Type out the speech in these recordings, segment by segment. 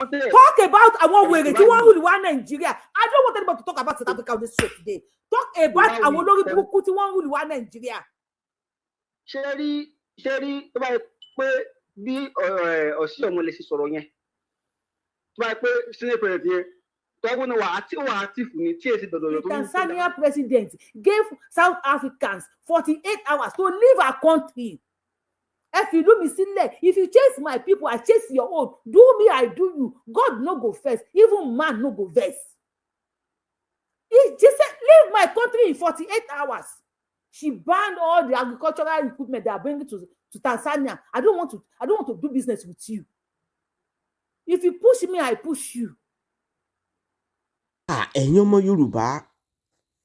Talk about Awon wèrè tí wọ́n rule wá Nigeria. I don't want anybody to talk about South Africa on this show today. Talk about Awon olórí burúkú tí wọ́n rule wá Nigeria. Ṣé rí tó bá yẹ pé bí ọ̀sí ọmọ lè ṣe sọ̀rọ̀ yẹn tó bá yẹ pé senior president yẹn tọ́gbọ́n wà active ní tí èsì dọ̀dọ̀. The Tanzanian president gave South Africans 48 hours to leave our country. If you do me sílẹ̀, if you chase my people, I chase your own. Do me, I do you. God no go first. Even man no go vex. He just said, leave my country in 48 hours. She banned all the agricultural equipment they are bringing to Tanzania. I don't want to do business with you. If you push me, I push you. Ẹ̀yin ọmọ Yorùbá,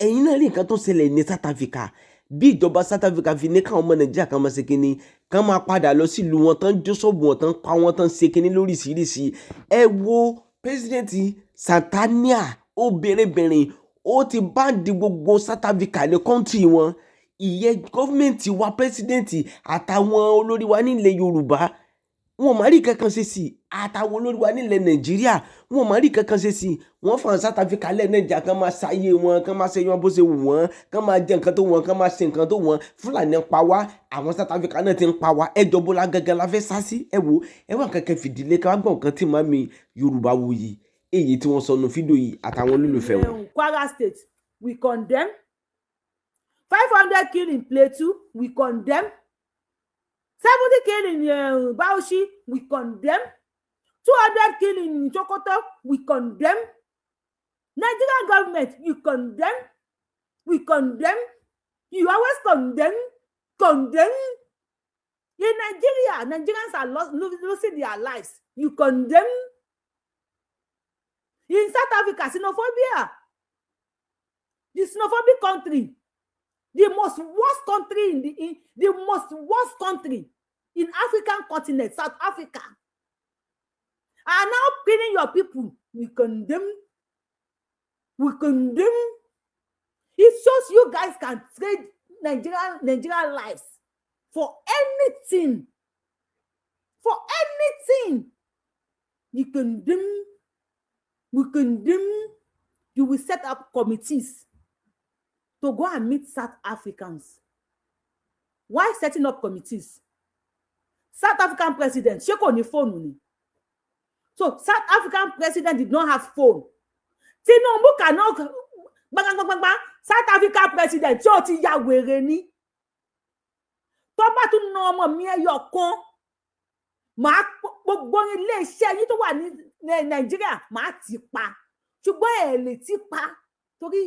ẹ̀yin náà rí nǹkan tó ṣẹlẹ̀ ní South Africa. Bí ìjọba South Africa fi ní káwọn ọmọ Nàìjíríà kan máa ṣe kínní, kan máa padà lọ sílùú wọn tán jó ṣọ́ọ̀bù wọn tán pa wọn tán ṣe kínní lóríṣiríṣi. Ẹ wo pẹ́sidẹ́ǹtì Tanzania ó bẹ̀rẹ̀ ó ti báńdì gbogbo South Africa ní kọ́ńtì wọn. Ìyẹn gọ́fìmẹ̀ntì wa pẹ́sidẹ́ǹtì àtàwọn olórí wa nílẹ̀ Yorùbá wọn máa rí kankan ṣe sí àtàwọn olórí wa nílẹ̀ Nàìjíríà wọn máa rí kankan ṣe sí wọn fàn South Africa lẹ́ Nàìjíríà kan máa ṣayé wọn kan máa ṣe wọn bó ṣe wù wọ́n kan máa jẹ nǹkan tó wọ́n kan máa ṣe nǹkan tó wọ́n Fúlàní ń pa wá àwọn South Africa náà ti ń pa wá ẹjọ́ bó la gangan la fẹ́ sá sí ẹ wo ẹ wà kankan fìdílé ká gbọ́n nǹkan tí màmí Yorùbá wò yìí èyí tí wọ́n sọ nù fídíò yìí àtàwọn olólùfẹ́ wọn. Kwara State we condemn 500 killed in Plateau we condemn 70 killed in Bauchi, we condemn. 200 killed in Sokoto, we condemn. Nigerian government, you condemn. We condemn. You always condemn. In Nigeria, Nigerians are losing their lives. You condemn. In South Africa, xenophobia. The xenophobic country. The most worst country the most worst country in African continent, South Africa, are now killing your people. We condemn. It shows you guys can trade Nigerian lives for anything. For anything. We condemn. You will set up committees to go and meet South Africans. Why setting up committees? South African president, ṣé kò ní phone. So South African president did not have phone. Tinubu cannot South African president tí ó ti ya wèrè ni. Tó bá tún ná ọmọ mi ẹyọ kan, màá gbogbo ilé iṣẹ́ yín tó wà ní Nàìjíríà màá ti pa. Ṣùgbọ́n ẹ lè ti pa torí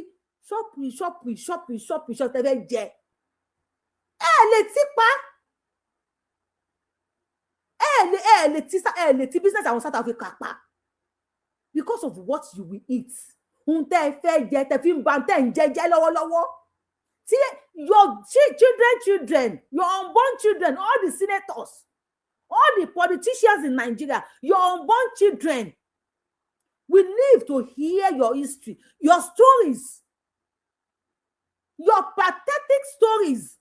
ṣọ́ọ̀pù tẹ́lẹ̀ jẹ. Ẹ lè ti pa. Ẹ lè ti business àwọn South Africa pa. Because of what you will eat. Tẹ́ fẹ́ jẹ tẹ́ fi ń ba tẹ́ ń jẹ lọ́wọ́lọ́wọ́. Your children, your unborn children, all the senators, all the politicians in Nigeria, your unborn children will live to hear your history, your stories. Your pathetic stories.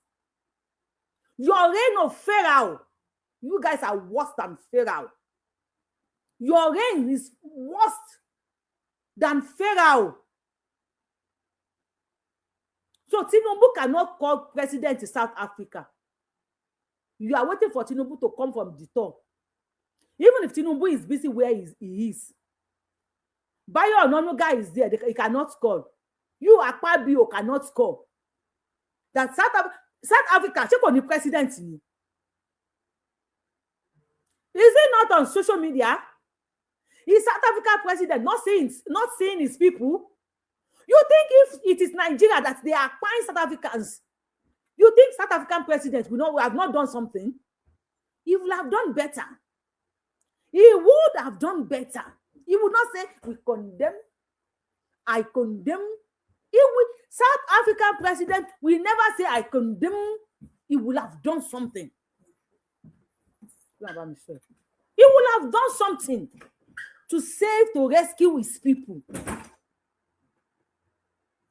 Your reign of Pharaoh. You guys are worse than Pharaoh. Your reign is worse than Pharaoh. So Tinubu cannot call president in South Africa. You are waiting for Tinubu to come from the top. Even if Tinubu is busy where he is. Bayo Ononuga is there. He cannot call. You Akpabio cannot call. That South Africa, check on the president. Is he not on social media? Is South Africa president not seeing his people? You think if it is Nigeria that they are buying South Africans, you think South African president will have not done something? He would have done better. He would have done better. He would not say, we condemn, I condemn. South African president will never say, I condemn. He will have done something. He will have done something to save, to rescue his people.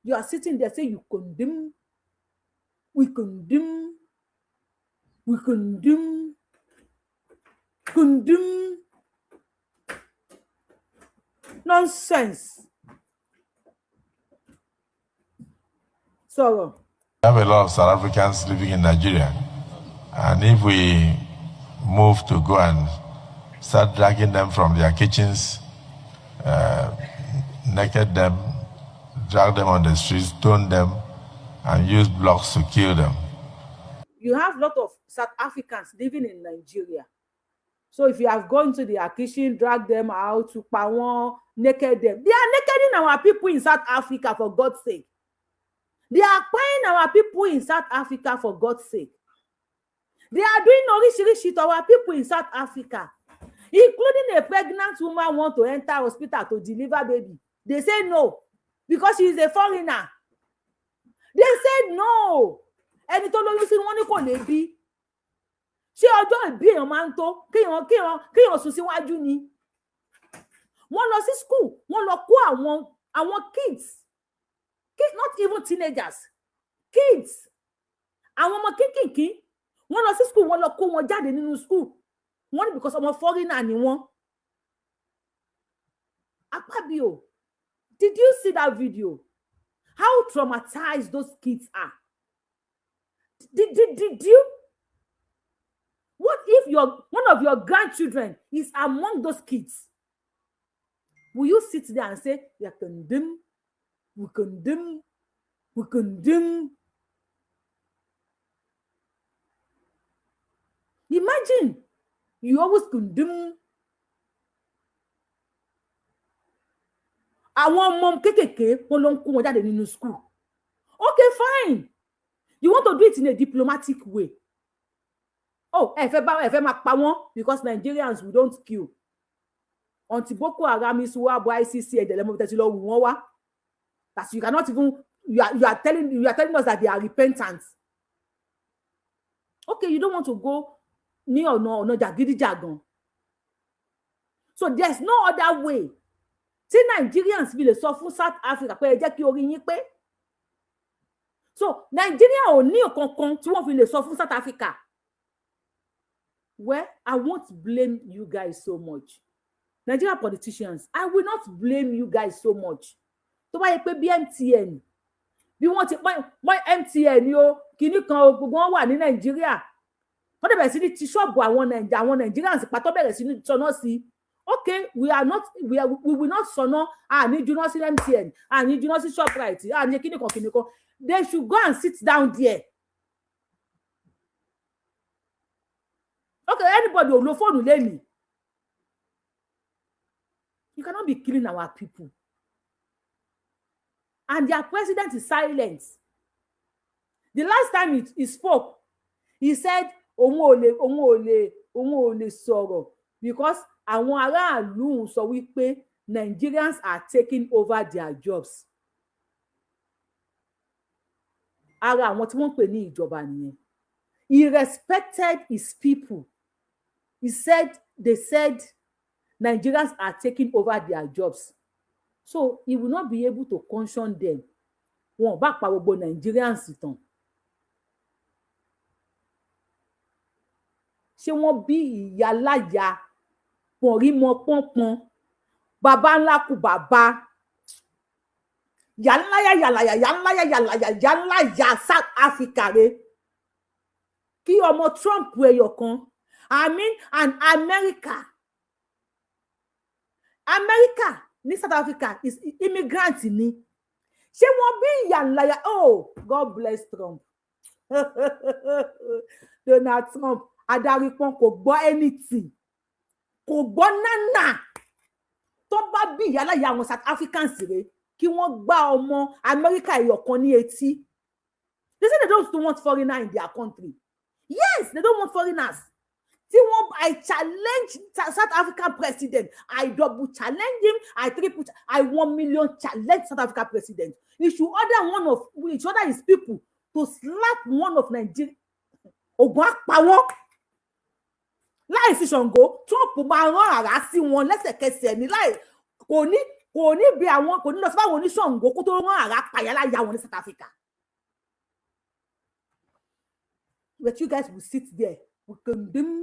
You are sitting there saying, you condemn. We condemn. We condemn. Condemn. Nonsense. So We have a lot of South Africans living in Nigeria. And if we move to go and start dragging them from their kitchens, naked them, drag them on the streets, stone them, and use blocks to kill them. you have a lot of South Africans living in Nigeria. So if you have gone to their kitchen, drag them out, to power, naked them. They are nakeding our people in South Africa, for God's sake. They are paying our people in South Africa, for God's sake. They are doing orishirishi to our people in South Africa, including a pregnant woman want to enter hospital to deliver baby. They say no, because she is a foreigner. They said no. Ẹni tó lóyún sí wọn ní kò lè bí. Ṣé ọjọ́ ìbí èèyàn máa ń tó kéèyàn sùn síwájú ni? Wọ́n lọ sí school, wọ́n lọ kó àwọn kids, not even teenagers, kids, àwọn ọmọ kínkìnkín, wọ́n lọ sí school, wọ́n lọ kó wọn jáde nínú school. Wọ́n ní because ọmọ foreigner ni wọ́n. Akpabio, did you see that video? How traumatized those kids are? Did you? What if one of your grandchildren is among those kids? Will you sit there and say, we condemn, we condemn, we condemn? Imagine you always condemn. Àwọn ọmọ kékèké wọn ló ń kó wọn jáde nínú school. Okay, fine. You want to do it in a diplomatic way. Oh, ẹ fẹ́ máa pa wọ́n because Nigerians, we don't kill. Until Boko Haram is who are ICC and the level that you know that you cannot even you are telling us that they are repentant. Okay, you don't want to go near or no jagidi jagan. So there's no other way. See, Nigerians will suffer South Africa pé ẹ jẹ́ kí orí yín pé. So Nigeria ò ní kankan tí wọ́n fi lè sọ fún South Africa. Well, I won't blame you guys so much. Nigeria politicians, I will not blame you guys so much. Tó bá yẹ pé bí MTN, bí wọ́n ti mọ MTN yo, kíní kan gbogbo wọn wà ní Nigeria. Wọ́n dẹ̀ bẹ̀rẹ̀ sí ní ti ṣọ́ọ̀bù àwọn Nigerians pàtó bẹ̀rẹ̀ sí ní sọnà sí. Okay, we will not sọnà. Need you not see MTN. Need you not see ShopRite. Need kíní kan. They should go and sit down there. Okay, anybody will no phone me. You cannot be killing our people. And their president is silent. The last time he spoke, he said, òun ò lè sọ̀rọ̀ because àwọn aráàlú sọ wípé Nigerians are taking over their jobs. Ara àwọn tí wọ́n pè ní ìjọba nìyẹn. He respected his people. They said Nigerians are taking over their jobs. So he will not be able to caution them. Wọ́n bá pa gbogbo Nigerians tán. Ṣé wọ́n bí ìyá láyà pọ̀nrímọ pọ́npọ́n bàbá ńlá kù bàbá yà South Africa re kí ọmọ Trump ẹyọ kan and America ní South Africa is immigrant ni ṣé wọ́n bí ìyá ńláyà. Oh, God bless Trump. Donald Trump adarípọn kò gbọ́ anything, kò gbọ́ nánà. Tó bá bí ìyá láyà àwọn South Africans rè kí wọ́n gbá ọmọ America ẹyọ kan ní etí. They say they don't want foreigners in their country. Yes, they don't want foreigners. I challenge South African president. I double challenge him. I 1 million challenge South African president. He should order his people to slap one of Nigeria. Ogun àpawọ́. Láì sí Ṣàngó, Trump máa rán àrá sí wọn lẹ́sẹ̀kẹsẹ̀ ní láì kò ní bí àwọn kò ní lọ sí báwọn oníṣàngó kó tó rán àrá pàyàláyà wọn ní South Africa. But you guys will sit there. We condemn.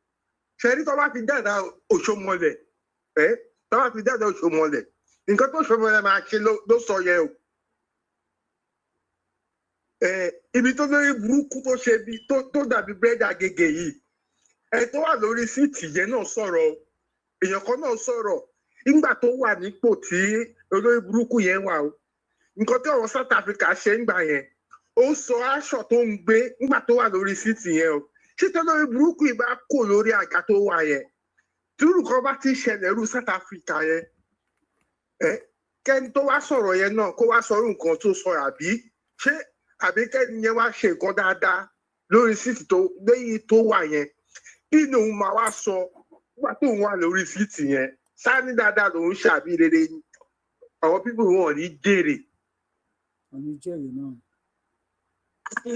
ṣẹ́rí tó bá fi dáadáa Òṣòmọlẹ̀ tó bá fi dáadáa Òṣòmọlẹ̀ nǹkan tó Òṣòmọlẹ̀ máa ṣe ló sọ yẹn o. Ibi tó lórí burúkú tó ṣe bí tó dàbí búrẹ́dì Agége yìí tó wà lórí síìtì yẹn náà sọ̀rọ̀ èèyàn kan náà sọ̀rọ̀ nígbà tó wà nípò tí olórí burúkú yẹn wà o nǹkan tí àwọn South Africa ṣe ń gbà yẹn ó sọ aṣọ tó ń gbé nígbà tó wà lórí síìtì yẹn o ṣé tó lórí burúkú yìí bá kò lórí àga tó wà yẹn túrú kan bá ti ṣẹlẹ̀ rú South Africa yẹn kẹ́ni tó wá sọ̀rọ̀ yẹn náà kó wá sọ̀rọ̀ nǹkan tó sọ àbí kẹ́ni yẹn wá ṣe nǹkan dáadáa lórí síìtì tó wà yẹn kí ni òun máa wá sọ nígbà tó ń wà lórí síìtì yẹn sáni dáadáa lòun ṣàbí rere àwọn pípọ̀ wọn ò ní jèrè.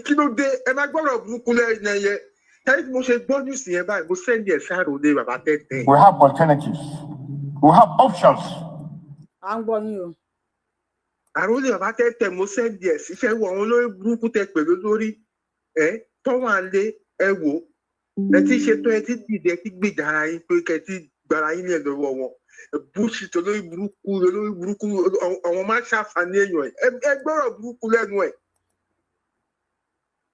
Kí ló dé ẹ máa gbọ́dọ̀ burúkú lẹ́yìn ẹyẹ tẹ́lẹ̀ tí mo ṣe gbọ́ news yẹn báyìí mo sẹ́ndì ẹ̀ sáàròdé bàbá tẹ́tẹ́. We have alternatives. We have options. À ń gbọ́ yín o. Àròlé bàbá tẹ́tẹ́ mo sẹ́ndì ẹ̀ síṣẹ́ wọ àwọn olórí burúkú tẹ pẹ̀lú lórí tọ́wọ́n alẹ́ ẹ wò ẹ ti ṣe tó ẹ ti dìde ẹ ti gbèjà ara yín pé kẹ ti gbára yín lẹ̀ lọ́wọ́ wọn bullshit olórí burúkú àwọn máa ń ṣàǹfààní èèyàn ẹ gbọ́rọ̀ burúkú lẹ́nu ẹ̀.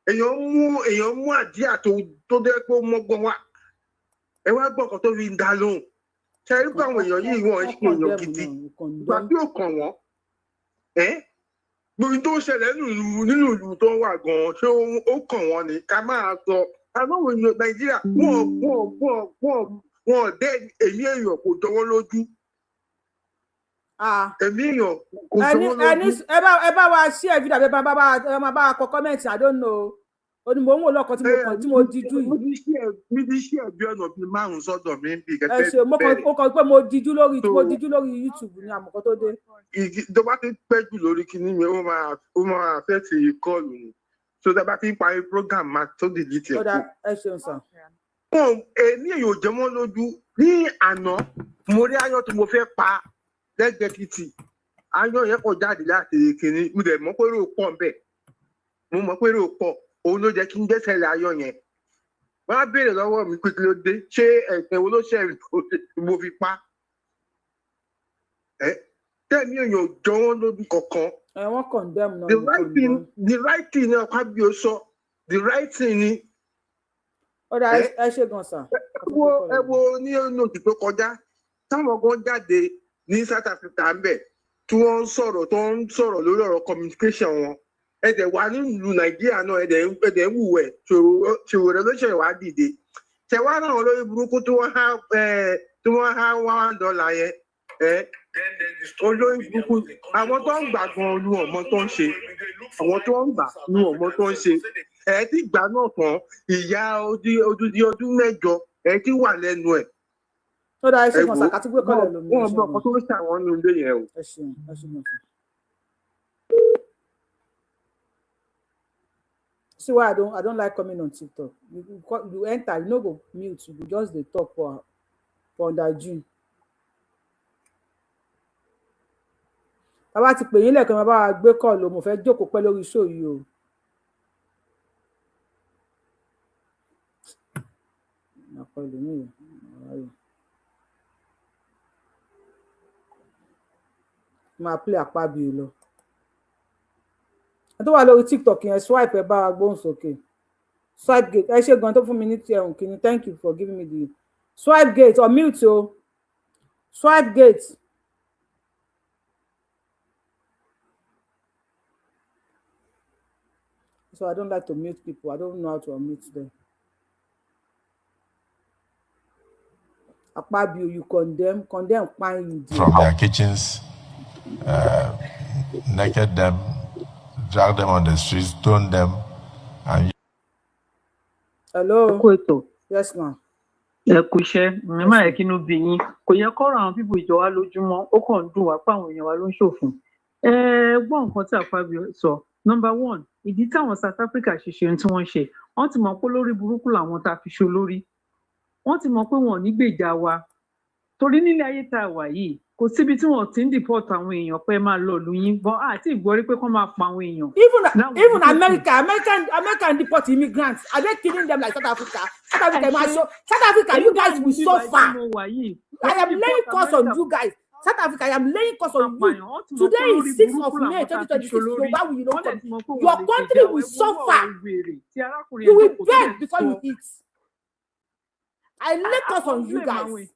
èèyàn mú àdíà tó dé pé ó mọ́gbọ́n wá ẹ wá gbọ́ ọ̀kan tó fi ń dá lóhùn ṣe é pé àwọn èèyàn yìí wọ́n ṣe èèyàn gidi ìgbà tí ó kàn wọ́n gbogbo tó ń ṣẹlẹ̀ nínú ìlú tó ń wà gan-an ṣé ó kàn wọ́n ni ká máa sọ àwọn èèyàn Nàìjíríà wọ́n dé èmi èèyàn kò jọ wọ́n lójú èmi èèyàn kò jọ wọ́n lójú. ẹ bá wa ṣí ẹ fídíò ẹ máa bá wa kọ kọ́mẹ̀ntì I don't know onímọ̀ òun ò lọ́kàn tí mo díjú yìí. mi ti ṣí ẹbí ọ̀nà bíi 5 sọ́dọ̀ mi ń bì ẹ ṣe mo kàn pé mo díjú lórí YouTube ní àmọ̀kọ́ tó dé. tó bá ti pẹ́ jù lórí kinní mi ó máa fẹ́ ti kọ́ọ̀lù ni so tẹ́ bá ti ń parí program máa tó dìlítì ẹ̀ kú. ẹ ṣeun sàn. èmi èèyàn ò jẹ mọ́ lójú ní àná mo rí aáyán tí mo fẹ́ pa lẹ́gbẹ̀ẹ́ títì aáyán yẹn kò jáde láti kinní mo dẹ̀ mọ̀ pé èrò pọ̀ ń bẹ̀ mo mọ̀ pé èrò pọ̀ òun ló jẹ́ kí n gbẹ́sẹ̀ lé aáyán yẹn wọ́n á béèrè lọ́wọ́ mi pé kí ló dé ṣé ẹ̀sìn wo ló ṣe mo fi pa tẹ́mi èèyàn ò jọ wọ́n lójú kankan. wọ́n condemn náà. the right thing ni ọkọ bí o sọ the right thing ni. ọ̀dà ẹ ṣe gan sàn. ẹ wo ní oṣù tó kọjá táwọn kan jáde ní South Africa ń bẹ̀ tí wọ́n ń sọ̀rọ̀ lórí ọ̀rọ̀ communication wọn ẹ̀dẹ̀ wà nílùú Nàìjíríà náà ẹ̀dẹ̀ ń wùwẹ̀ ṣòwò rẹ̀ ló ṣe wá dìde ṣẹ̀wá náà lórí burúkú tí wọ́n há $1 yẹn olórí burúkú àwọn tó ń gbà gan lu ọmọ tó ń ṣe àwọn tó ń gbà lu ọmọ tó ń ṣe ti gbà náà tán ìyá odidi ọdún 8 ti wà lẹ́nu ẹ̀. tó dáa ẹ ṣe kan sàkátí gbé kọlẹ lómi. wọn bọ ọkọ tó ń ṣàwọn ní ilé yẹn o. ẹ ṣeun ẹ ṣeun ẹ ṣeun. See why I don't like coming on TikTok. You enter, you no go mute, you go just dey talk for underjune. Bàbá ti pè yín lẹ́ẹ̀kan bàbá wa gbé kọ́ ló mo fẹ́ jókòó pẹ́ lórí show yìí o. Máa play àpá bíi lọ. tó wà lórí TikTok yẹn swipe ẹ bá wa gbóhùn sókè. Swipe gate. Ẹ ṣe gan tó fún mi ní tiẹ̀ kìíní. Thank you for giving me the swipe gate or mute o. Swipe gate. So I don't like to mute people. I don't know how to unmute them. Akpabio, you condemn fine. From their kitchens, naked them, drag them on the streets, stone them, and Hello. Kweto. Yes, ma'am. Ẹ kú iṣẹ́, ẹ má yẹ kí inú bí yín. Kò yẹ kọ́rọ̀ àwọn pípò ìjọ wa lójúmọ́, ó kàn ń dùn wá pé àwọn èèyàn wa ló ń ṣòfin. Gbọ́ nǹkan tí Akpabio sọ. Number one, ìdí táwọn South Africa ṣe ṣe ohun tí wọ́n ṣe. Wọ́n ti mọ̀ pé lórí burúkú làwọn tá a fi ṣe olórí. Wọ́n ti mọ̀ pé wọn ò ní gbèjà wa. Torí nílé ayé tá a wà yìí, kò síbi tí wọ́n ti ń deport àwọn èèyàn pé máa lọ ìlú yín. Bọ́n àti ìgbọ́rí pé kán máa pa àwọn èèyàn. Even American deport immigrants, are they killing them like South Africa? South Africa, you guys will suffer. I am laying curse on you guys. South Africa, I am laying curse on you. Today is 6th of May 2026. Your country will suffer. You will beg before you eat. I lay curse on you guys.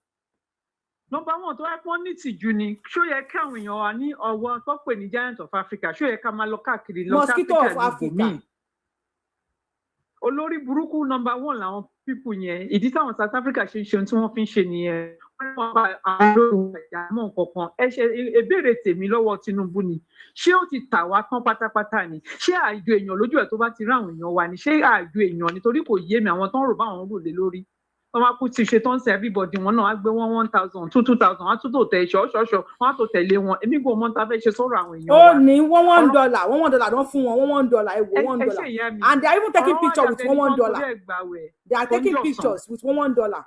Number one, tó wá pọ́n ní tìjú ni, ṣó yẹ káwọn èèyàn wà ní ọwọ́ tó pè ní Giant of Africa, ṣó yẹ ká máa lọ káàkiri lọ Mosquito of Africa. Olórí burúkú number one làwọn pípù yẹn, ìdí táwọn South Africa ṣe ń ṣe ohun tí wọ́n fi ń ṣe nìyẹn. Wọ́n pa àwọn olórí ẹ̀já mọ́ nǹkankan. Ẹ ṣe ìbéèrè tèmi lọ́wọ́ Tinubu ni, ṣé ó ti tà wá tán pátápátá ni? Ṣé àjò èèyàn lójú ẹ̀ tó bá ti rí àwọn èèyàn wa ni? Ṣé àjò èèyàn nítorí kò yé mi àwọn tó ń rò báwọn rò lé lórí? Wọ́n máa kú ti ṣe tó ń ṣe everybody wọn náà á gbé wọn 1,000 2,000 wọ́n á tún tó tẹ̀ ṣọ́ọ̀ṣọ́ọ̀ṣọ́ wọ́n á tó tẹ̀lé wọn èmi kò mọ̀ tá a fẹ́ ṣe sọ̀rọ̀ àwọn èèyàn wa. Ó ní $1 ló fún wọn $1 ewo $1 and they are even taking pictures with $1. They are taking pictures with $1.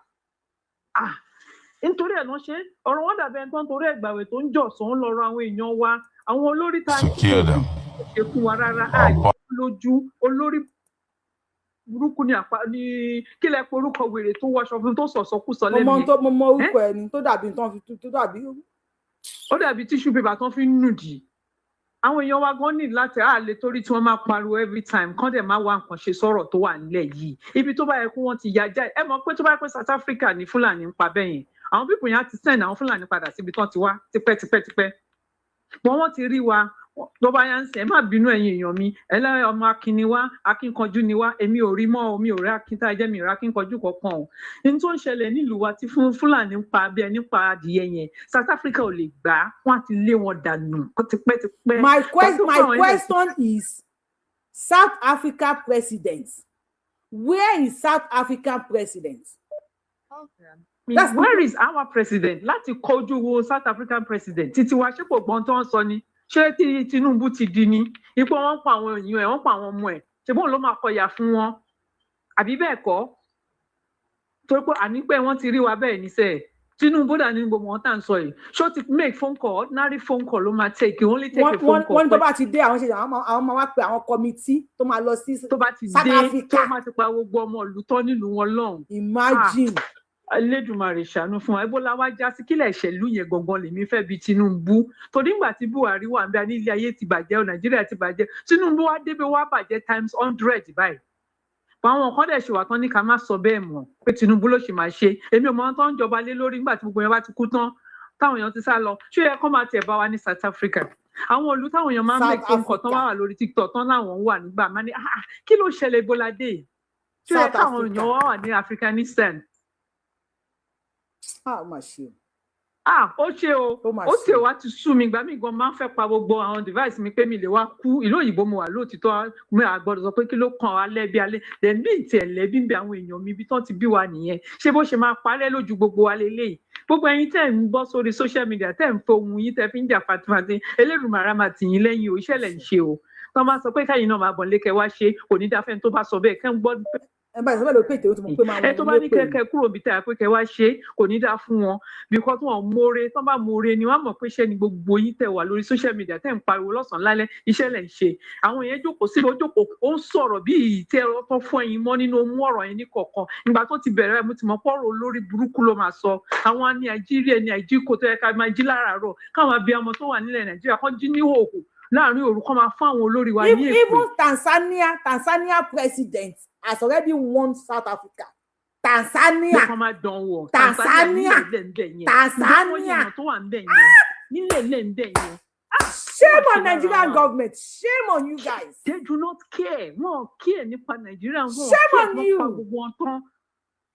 Nítorí ẹ̀ ló ṣe ọ̀rọ̀ wọn dàbí ẹni tó ń torí ẹ̀gbàwẹ̀ tó ń jọ̀sán lọ́rọ̀ àwọn èèyàn wa àwọn olórí tá a ṣe fún wa rárá àìsí lójú olórí burúkú ní kí lẹ porúkọ wèrè tó wọṣọ fún tó sọ̀sọ̀kúsọ lẹ́nu. mo mọ orúkọ ẹni tó dàbí ó dàbí tíṣù pépà tó fi ń nùdì. Àwọn èèyàn wa gan ní láti àlè torí tí wọ́n máa pariwo every time kán dẹ̀ máa wá nǹkan ṣe sọ̀rọ̀ tó wà nílẹ̀ yìí ibi tó bá yẹ kó wọ́n ti ya já ẹ mọ̀ pé tó bá yẹ pé South Africa ní Fúlàní ń pa bẹ́yẹn àwọn pípò yẹn á ti send àwọn Fúlàní padà síbi tán ti wá tipẹ́tipẹ́ wọ́n ti rí wa tó bá yá ń sẹ́ má bínú ẹ̀yin èèyàn mi ẹlẹ́rìí ọmọ akínni wá akínkanjú ni wá èmi ò rí mọ́ omi ò rí akíntà jẹ́ mi ò rí akínkanjú kankan o ní tó ń ṣẹlẹ̀ nílùú wa tí Fúlàní ń pa bí ẹni pa adìyẹ yẹn South Africa ò lè gbà á wọ́n á ti lé wọn dànù tipẹ́tipẹ́. My question is South Africa president, where is South African president? Where is our president láti kojú wo South African president títí wá ṣé kò gbọ́n tó ń sọ ni ṣé tí Tinubu ti di ni ipò wọn pa àwọn èèyàn ẹ̀ wọ́n pa àwọn ọmọ ẹ̀ ṣé bóun ló máa kọyà fún wọn àbí bẹ́ẹ̀ kọ́ torí pé àní pé wọ́n ti rí wa bẹ́ẹ̀ níṣẹ́ Tinubu dà ní gbogbo wọn tá à ń sọ yìí ṣó ti make phone call ordinary phone call ló máa take only take a phone call. wọ́n tó bá ti dé àwọn ṣe àwọn máa wá pe àwọn kọmitì tó máa lọ sí South Africa tó bá ti dé tó máa ti pa gbogbo ọmọ ìlú tán nílùú wọn lọ́hùn. Imagine. Elédùmarè ṣàánú fún wa ebola wá já sí kílẹ̀ ìṣẹ̀lú yẹn gangan lèmi fẹ́ bí Tinubu torí nígbà tí Buhari wà ń bẹ nílé ayé ti bàjẹ́ Nàìjíríà ti bàjẹ́ Tinubu wá débẹ̀ wá bàjẹ́ times 100 báyìí àwọn kan dẹ̀ ṣe wà tán ní ká má sọ bẹ́ẹ̀ mọ́ pé Tinubu ló ṣì máa ṣe èmi ò mọ tó ń jọba lé lórí nígbà tí gbogbo yẹn bá ti kú tán táwọn èèyàn ti sá lọ ṣé yẹ kó máa tẹ̀ bá wa ní South Africa àwọn olú táwọn èèyàn máa ń make phone call tán wá wà lórí TikTok tán láwọn wà nígbà máa ní kí ló ṣẹlẹ̀ ebola dé ṣé yẹ káwọn èèyàn wá wà ní Afghanistan. Mà ṣe ó ṣe ó ṣe wá ti sú mi gbà mí gan máa ń fẹ́ pa gbogbo àwọn device mi pé mi lè wá kú ìlú òyìnbó mo wà lóòtítọ́ mi àgbọ̀dọ̀ sọ pé kí ló kàn alẹ́ bí alẹ́ then bí ìtì ẹ̀lẹ́ bí àwọn èèyàn mi ibi tán ti bí wa nìyẹn ṣé bó ṣe máa parẹ́ lójú gbogbo wa lélẹ́yìí gbogbo ẹ̀yin tẹ́ ń bọ́ sórí social media tẹ́ ń fohùn yín tẹ́ fi ń jà fatifati Elédùmarè máa tì yín lẹ́yìn o iṣẹ́ lẹ̀ ń ṣe o tán bá sọ pé káyìn náà máa bọ̀ lékẹ́ wá ṣe kò ní dáfẹ́ tó bá sọ bẹ́ẹ̀ kẹ́ ń gbọ́ ẹ tó bá ní kẹkẹ kúrò bí tàyà pé kẹ wá ṣe kò ní dáa fún wọn because wọn mọ̀ọ́re tán bá mọ̀ọ́re ni wọ́n mọ̀ pé iṣẹ́ ni gbogbo yín tẹ́ wà lórí social media tẹ́ ń pariwo lọ́sàn-án lálẹ́ iṣẹ́ lẹ̀ ń ṣe àwọn yẹn jókòó sí ojókòó ó ń sọ̀rọ̀ bí ìtẹ́ ọtọ́ fún ẹyin mọ́ nínú ohun ọ̀rọ̀ yẹn ní kọ̀ọ̀kan ìgbà tó ti bẹ̀rẹ̀ mo ti mọ̀ pọ́rọ̀ olórí burúkú ló máa sọ àwọn ní Nàìjíríà ní àìjíkò tó yẹ ká máa jí láràárọ̀ káwọn abiyamọ tó wà nílẹ̀ Nàìjíríà kan jí ní hòhò láàrin òru kọ́ máa fún àwọn olórí wa ní èpè. Even Tanzania president has already won South Africa. Tanzania. Shame on Nigerian government. Shame on you guys. They do not care. Wọ́n care nípa Nigerian. Shame on you.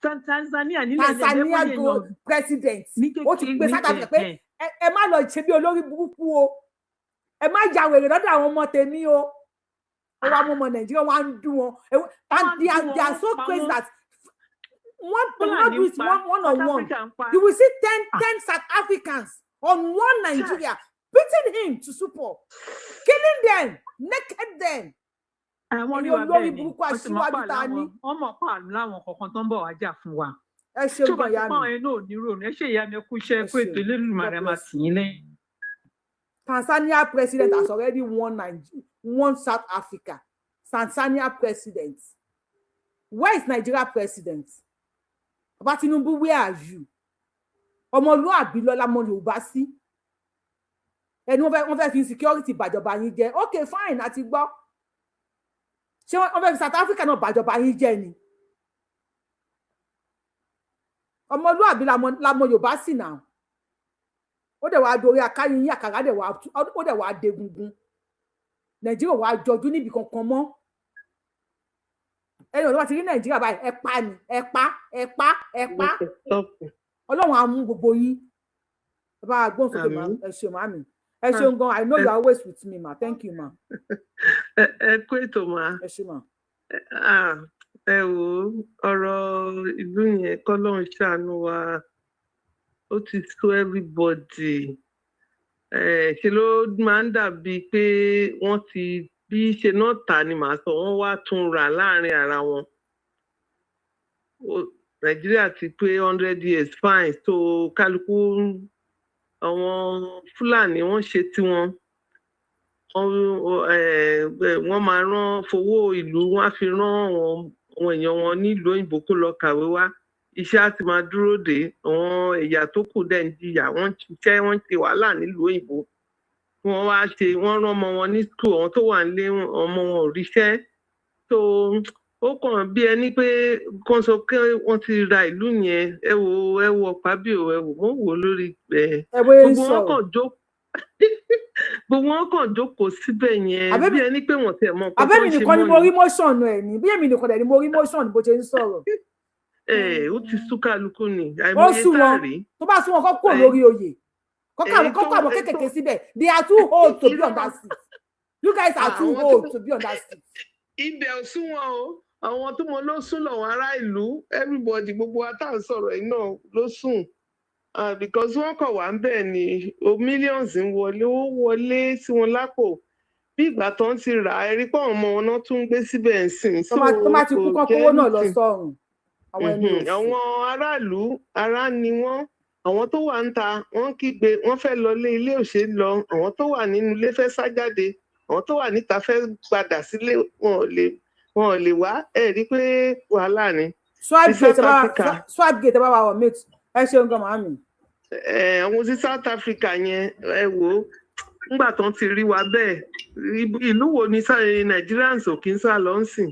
Tanzania president. Ó ti gbé South Africa pé ẹ má lọ ṣe bí olórí burúkú o. Ẹ má ja wèrè lọ́dọ̀ àwọn ọmọ tèmi o. Ó wá mú ọmọ Nàìjíríà wá ń dùn wọn. And they are so crazy that one on one. You will see 10 South Africans on one Nigeria beating him to support, killing them, naked them. Àwọn olórí burúkú aṣíwájú ta ní. Wọ́n mọ̀ pa láwọn kọ̀ọ̀kan tó ń bọ̀ wá jà fún wa. Ẹ ṣe gan ya mi. Tó bá ti pọ́n ẹ náà ní ròrùn, ẹ ṣe ìyá mi kú iṣẹ́ pé ètò Elédùmarè máa tì yín lẹ́yìn. Tanzania president has already won South Africa. Tanzania president. Where is Nigeria president? Baba Tinubu, where are you? Ọmọlúàbí lọ́lá mọ Yorùbá sí. Ẹni wọ́n fẹ́ fi insecurity bàjọba yín jẹ́. Okay, fine, àti gbọ́. Ṣé wọ́n fẹ́ fi South Africa náà bàjọba yín jẹ́ ni? Ọmọlúàbí la mọ Yorùbá sí náà. Ó dẹ̀ wá dorí akáyín yín àkàrà ó dẹ̀ wá degungun. Nàìjíríà wá jọjú níbi kankan mọ́. Ẹni ọ̀dọ́ bá ti rí Nàìjíríà báyìí ẹ pa ni ẹ pa. Ọlọ́run á mú gbogbo yín. Ẹ bá gbọ́n sókè máa ẹ ṣe màmí. Ẹ ṣeun gan, I know you are always with me ma. Thank you ma. Ẹ kú ètò ma. Ẹ ṣe ma. Ẹ wo ọ̀rọ̀ ìlú yẹn k'Ọlọ́run ṣàánú wa. Ó ti sú everybody. Ṣe ló máa ń dàbí pé wọ́n ti bí ṣe náà tà ni màá sọ wọ́n wá tún rà láàrin ara wọn. Nàìjíríà ti pé 100 years fine, so kálukú àwọn Fúlàní wọ́n ṣe tiwọn. Wọ́n máa rán fowó ìlú, wọ́n á fi rán àwọn èèyàn wọn nílùú òyìnbó kó lọ kàwé wá. Iṣẹ́ á ti máa dúró dé, àwọn ẹ̀yà tó kù dẹ̀ ń jìyà, wọ́n ń ṣiṣẹ́, wọ́n ń ṣe wàhálà nílùú òyìnbó. Wọ́n rán ọmọ wọn ní school, àwọn tó wà nílé ọmọ wọn ò ríṣẹ́. So ó kàn bí ẹni pé kán sọ pé wọ́n ti ra ìlú yẹn. Ẹ wo Ọ̀pábíò, ẹ wò wọ́n wò lórí gbogbo wọn kàn jókòó síbẹ̀ yẹn bí ẹni pé wọ́n tẹ̀ mọ́ pé Abẹ́mi nìkan ni mo rí motion ẹ̀ ní bí èmi nìkan dẹ̀ ni mo rí motion bó ṣe ń sọ̀rọ̀. Ó ti sú kálukú ni. Ó sú wọn tó bá sú wọn kọ́ kúrò lórí oyè kọ́kọ́ àwọn kékèké síbẹ̀. They are too old to be on that seat. You guys are too old to be on that seat. Ibẹ̀ ò sún wọn o. Àwọn tó mọ ló sún lọ́wọ́ ará ìlú, everybody gbogbo wa tá à ń sọ̀rọ̀ yìí náà ló sùn. Because wọ́n kàn wá ń bẹ̀ ni millions ń wọlé, ó wọlé sí wọn lápò. Bí ìgbà tó ń ti rà á, rí pé àwọn ọmọ wọn náà tún ń gbé síbẹ̀ ń sìn. Tó má ti kú kán kówó náà lọ sọ́run. Àwọn aráàlú, ará ni wọ́n. Àwọn tó wà ń ta, wọ́n kígbe, wọ́n fẹ́ lọ ilé òṣèlú lọ. Àwọn tó wà nínú ilé fẹ́ sá jáde. Àwọn tó wà níta fẹ́ padà sílé, wọn ò lè wá. Ẹ rí pé wàhálà ni. Swipe gate bá wà wọ̀ mate. Ẹ ṣeun gan màámi. Àwọn sí South Africa yẹn ẹ wò ó nígbà tó ń ti rí wa bẹ́ẹ̀ ìlú wo ni Nigerians ò kí ń sá lọ ń sìn.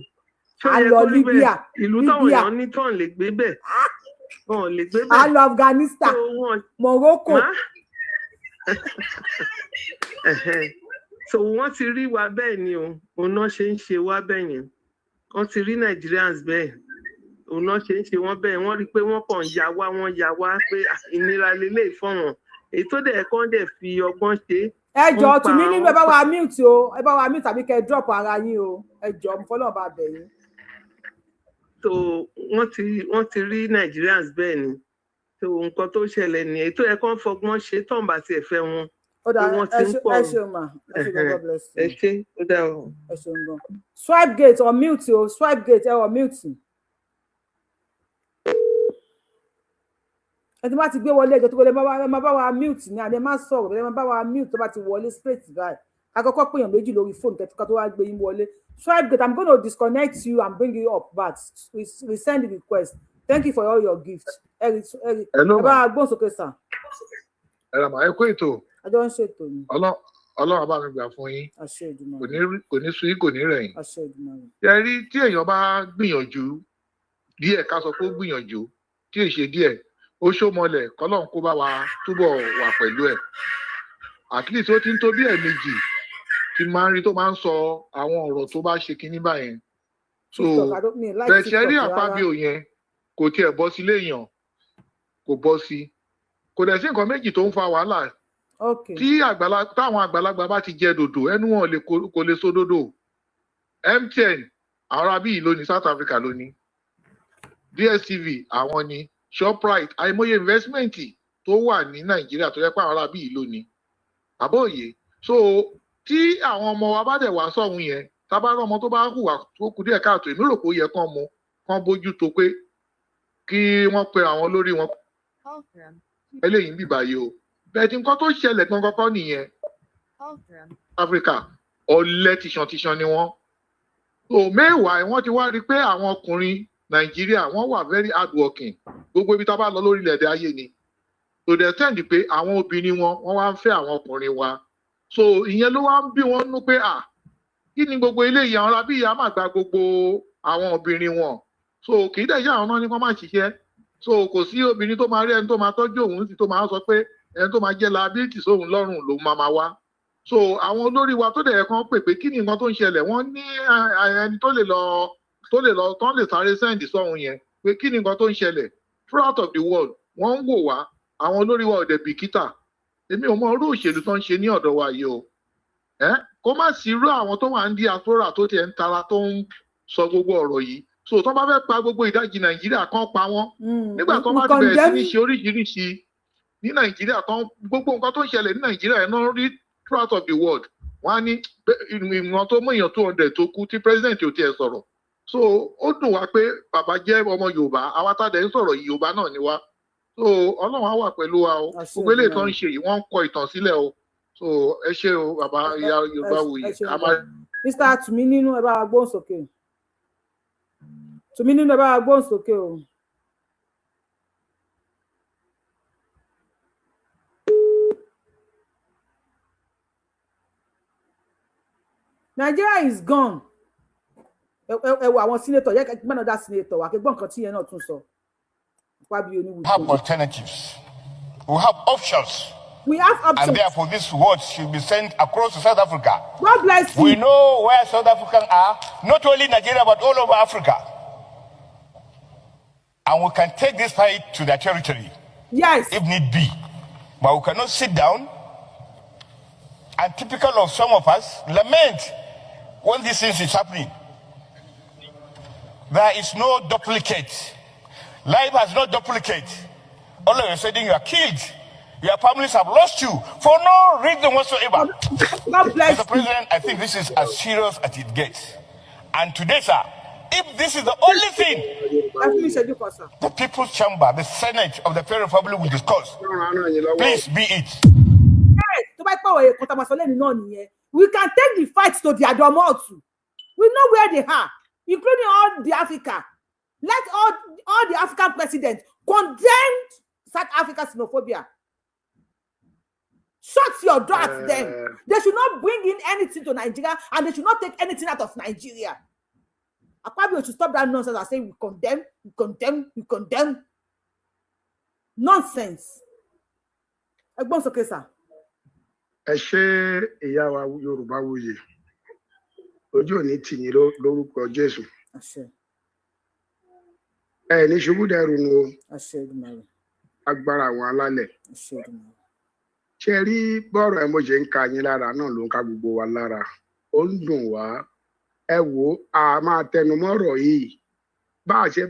Àlọ́ Libya, ìlú táwọn èèyàn ní tán lè gbé bẹ́ẹ̀. Wọn ò lè gbé bẹ́ẹ̀. Àlọ́ Afghanistan, Morocco. So wọ́n ti rí wa bẹ́ẹ̀ ni o, òun náà ṣe ń ṣe wá bẹ́ẹ̀ yẹn. Wọ́n ti rí Nigerians bẹ́ẹ̀. Òun náà ṣe ń ṣe wọ́n bẹ́ẹ̀, wọ́n rí pé wọ́n kàn wọ́n ya wá pé ìnira lélẹ̀ fọ́wọ́n. Èyí tó dẹ̀ kán dẹ̀ fi ọgbọ́n ṣe. Ẹ jọ̀ọ́ tù mí nínú ẹ bá wa mute o, ẹ bá wa mute tàbí kẹ́ drop ara yín o. Ẹ jọ̀ọ́ mo fọlọ́ bá bẹ̀ yín. So wọ́n ti rí Nigerians bẹ́ẹ̀ ni. So nǹkan tó ṣẹlẹ̀ ni èyí tó yẹ kán fọgbọ́n ṣe tán bá tiẹ̀ fẹ́ wọn. Ó dà ẹ ṣe mà, ẹ ṣe God bless you. Ẹ ṣe ó dà o. Ẹ ṣe gan. Swipe gate or mute o, swipe gate or mute. Ẹ ti má ti gbé wọlé ẹjọ́ tó wọlé má bá wa mute ní àdé má sọ̀rọ̀ ẹ má bá wa mute tó bá ti wọlé straight báyìí. Àkọ́kọ́ pé èèyàn méjì lórí fóònù kẹ́tùkọ́ tó wá gbé yín wọlé. Swipe gate, I'm going to disconnect you and bring you up back. We send the request. Thank you for all your gifts. Ẹ bá gbọ́n sókè sàn. Ẹ rà máa ẹ kó ètò. Àjọ ń ṣètò ni. Ọlọ́run bá mi gbà fún yín kò ní sú yín kò ní rẹ̀ yín. Ẹ rí tí èèyàn bá gbìyànjú díẹ̀ ká sọ pé ó gbìyànjú tí ì ṣe díẹ̀ ó ṣómọlẹ̀ kọ́lọ́run kó bá wa túbọ̀ wà pẹ̀lú ẹ̀. At least ó ti ń tó bí ẹ̀ẹ̀mejì tí máa ń rí tó máa ń sọ àwọn ọ̀rọ̀ tó bá ṣe kinní báyẹn. So bẹ́ẹ̀ ṣe rí Akpabio yẹn kò tiẹ̀ bọ́ sí léèyàn kò bọ́ sí kò dẹ̀ sí nǹkan méjì tó ń fa wàhálà tí táwọn àgbàlagbà bá ti jẹ dòdò ẹnu wọn kò lè so dòdò. MTN àwọn arábí yìí lónìí South Africa lónìí DSTV àwọn ni Shoprite àìmọye investment tó wà ní Nàìjíríà tó yẹ pé àwọn arábí yìí lónìí àbóyè. So tí àwọn ọmọ wa bá dẹ̀ wá sọ̀hún yẹn tábàárọ̀ ọmọ tó bá hùwà tó kù díẹ̀ káàtó èmi rò pé ó yẹ kán bójú tó pé kí wọ́n pe àwọn lórí wọn eléyìí ń bìbà yìí o. Bẹ́ẹ̀ tí nǹkan tó ṣẹlẹ̀ gangan nìyẹn Áfíríkà ọ̀lẹ tìṣàntìṣàn ni wọ́n. So mẹ́wàá wọ́n ti wá rí i pé àwọn ọkùnrin Nàìjíríà wọ́n wà very hard working gbogbo ibi tá a bá lọ lórílẹ̀-èdè ayé ni. So they tend pé àwọn obìnrin wọ́n wá ń fẹ́ àwọn ọkùnrin wa. So ìyẹn ló wá ń bí wọn nú pé kí ni gbogbo eléyìí àwọn arábí yìí á máa gba gbogbo àwọn obìnrin wọn. So kì í dẹ̀ ṣe àwọn náà ní kán máa ṣiṣẹ́. So kò sí obìnrin tó máa rí ẹni tó máa tọ́jú òun sí tó máa sọ pé ẹni tó máa jẹ́ liability sóhun lọ́rùn lòun máa wá. So àwọn olórí wa tó dẹ̀ kan pè pé kí ni nǹkan tó ń ṣẹlẹ̀ wọ́n ní ẹni tó lè lọ tán lè sáré sẹ́ǹdì sọ́hun yẹn pé kí ni nǹkan tó ń ṣẹlẹ̀ throughout of the world wọ́n ń wò wá àwọn olórí wa ò dẹ̀ bìkítà. Èmi ò mọ irú òṣèlú tó ń ṣe ní ọ̀dọ̀ wa yìí o. Kó má sí irú àwọn tó wà ń diaspora tó tiẹ̀ ń tara tó ń sọ gbogbo ọ̀rọ̀ yìí. So tó bá fẹ́ pa gbogbo ìdajì Nàìjíríà kan pa wọ́n. Nígbà tó bá ti bẹ̀rẹ̀ sí ní ṣe oríṣiríṣi ní Nàìjíríà kan gbogbo nǹkan tó ń ṣẹlẹ̀ ní Nàìjíríà ẹ̀ náà rí throughout of the world. Wọ́n á ní ìwọ̀n tó mú èèyàn 200 tó kú tí president ò tiẹ̀ sọ̀rọ̀. So ó dùn wá pé bàbá jẹ́ ọmọ Yorùbá àwa tá a dẹ̀ ń sọ̀rọ̀ yìí Yorùbá náà ni wá. So Ọlọ́run á wà pẹ̀lú wa o gbogbo eléyìí tó ń ṣe yìí wọ́n ń kọ ìtàn sílẹ̀ o. So ẹ ṣé o bàbá ìyá Yorùbá wòye. Mr. Tumi nínú ẹ bá wa gbóhùn sókè. Tumi nínú ẹ bá wa gbóhùn sókè o. Nigeria is gone. Ẹ wo àwọn senator yẹ kí mẹ́nà dá senator wà kí gbọ́n nǹkan tí yẹn náà tún sọ. We have alternatives. We have options. We have options. And therefore this word should be sent across to South Africa. God bless you. We know where South Africans are, not only Nigeria but all over Africa. And we can take this fight to their territory. Yes. If need be. But we cannot sit down and typical of some of us lament when this thing is happening. There is no duplicate. Life has no duplicate. All of a sudden you are killed. Your families have lost you for no reason whatsoever. God bless Mr. President, I think this is as serious as it gets. And today, sir, if this is the only thing the People's Chamber, the Senate of the Federal Republic will discuss, please be it. We can take the fight to the Adomotu. We know where they are, including all the Africa. Let all the African presidents condemn South Africa's xenophobia. Shut your door at them. They should not bring in anything to Nigeria, and they should not take anything out of Nigeria. Akpabio should stop that nonsense and say we condemn, we condemn, we condemn. Nonsense. Ẹ̀gbọ́n sókè sà. Ẹ ṣé ìyá wa Yorùbá wuyè. Ojú òní tì yín lórúkọ Jésù. Ẹ ní ṣubú dẹrù nu o. Agbára àwọn alálẹ̀. Ṣé rí bọ́ọ̀rọ̀ ẹ mo ṣe ń ka yín lára náà ló ń ka gbogbo wa lára. Ó ń dùn wá. Ẹ wò a máa tẹnumọ́ ọ̀rọ̀ yìí. Bá a ṣe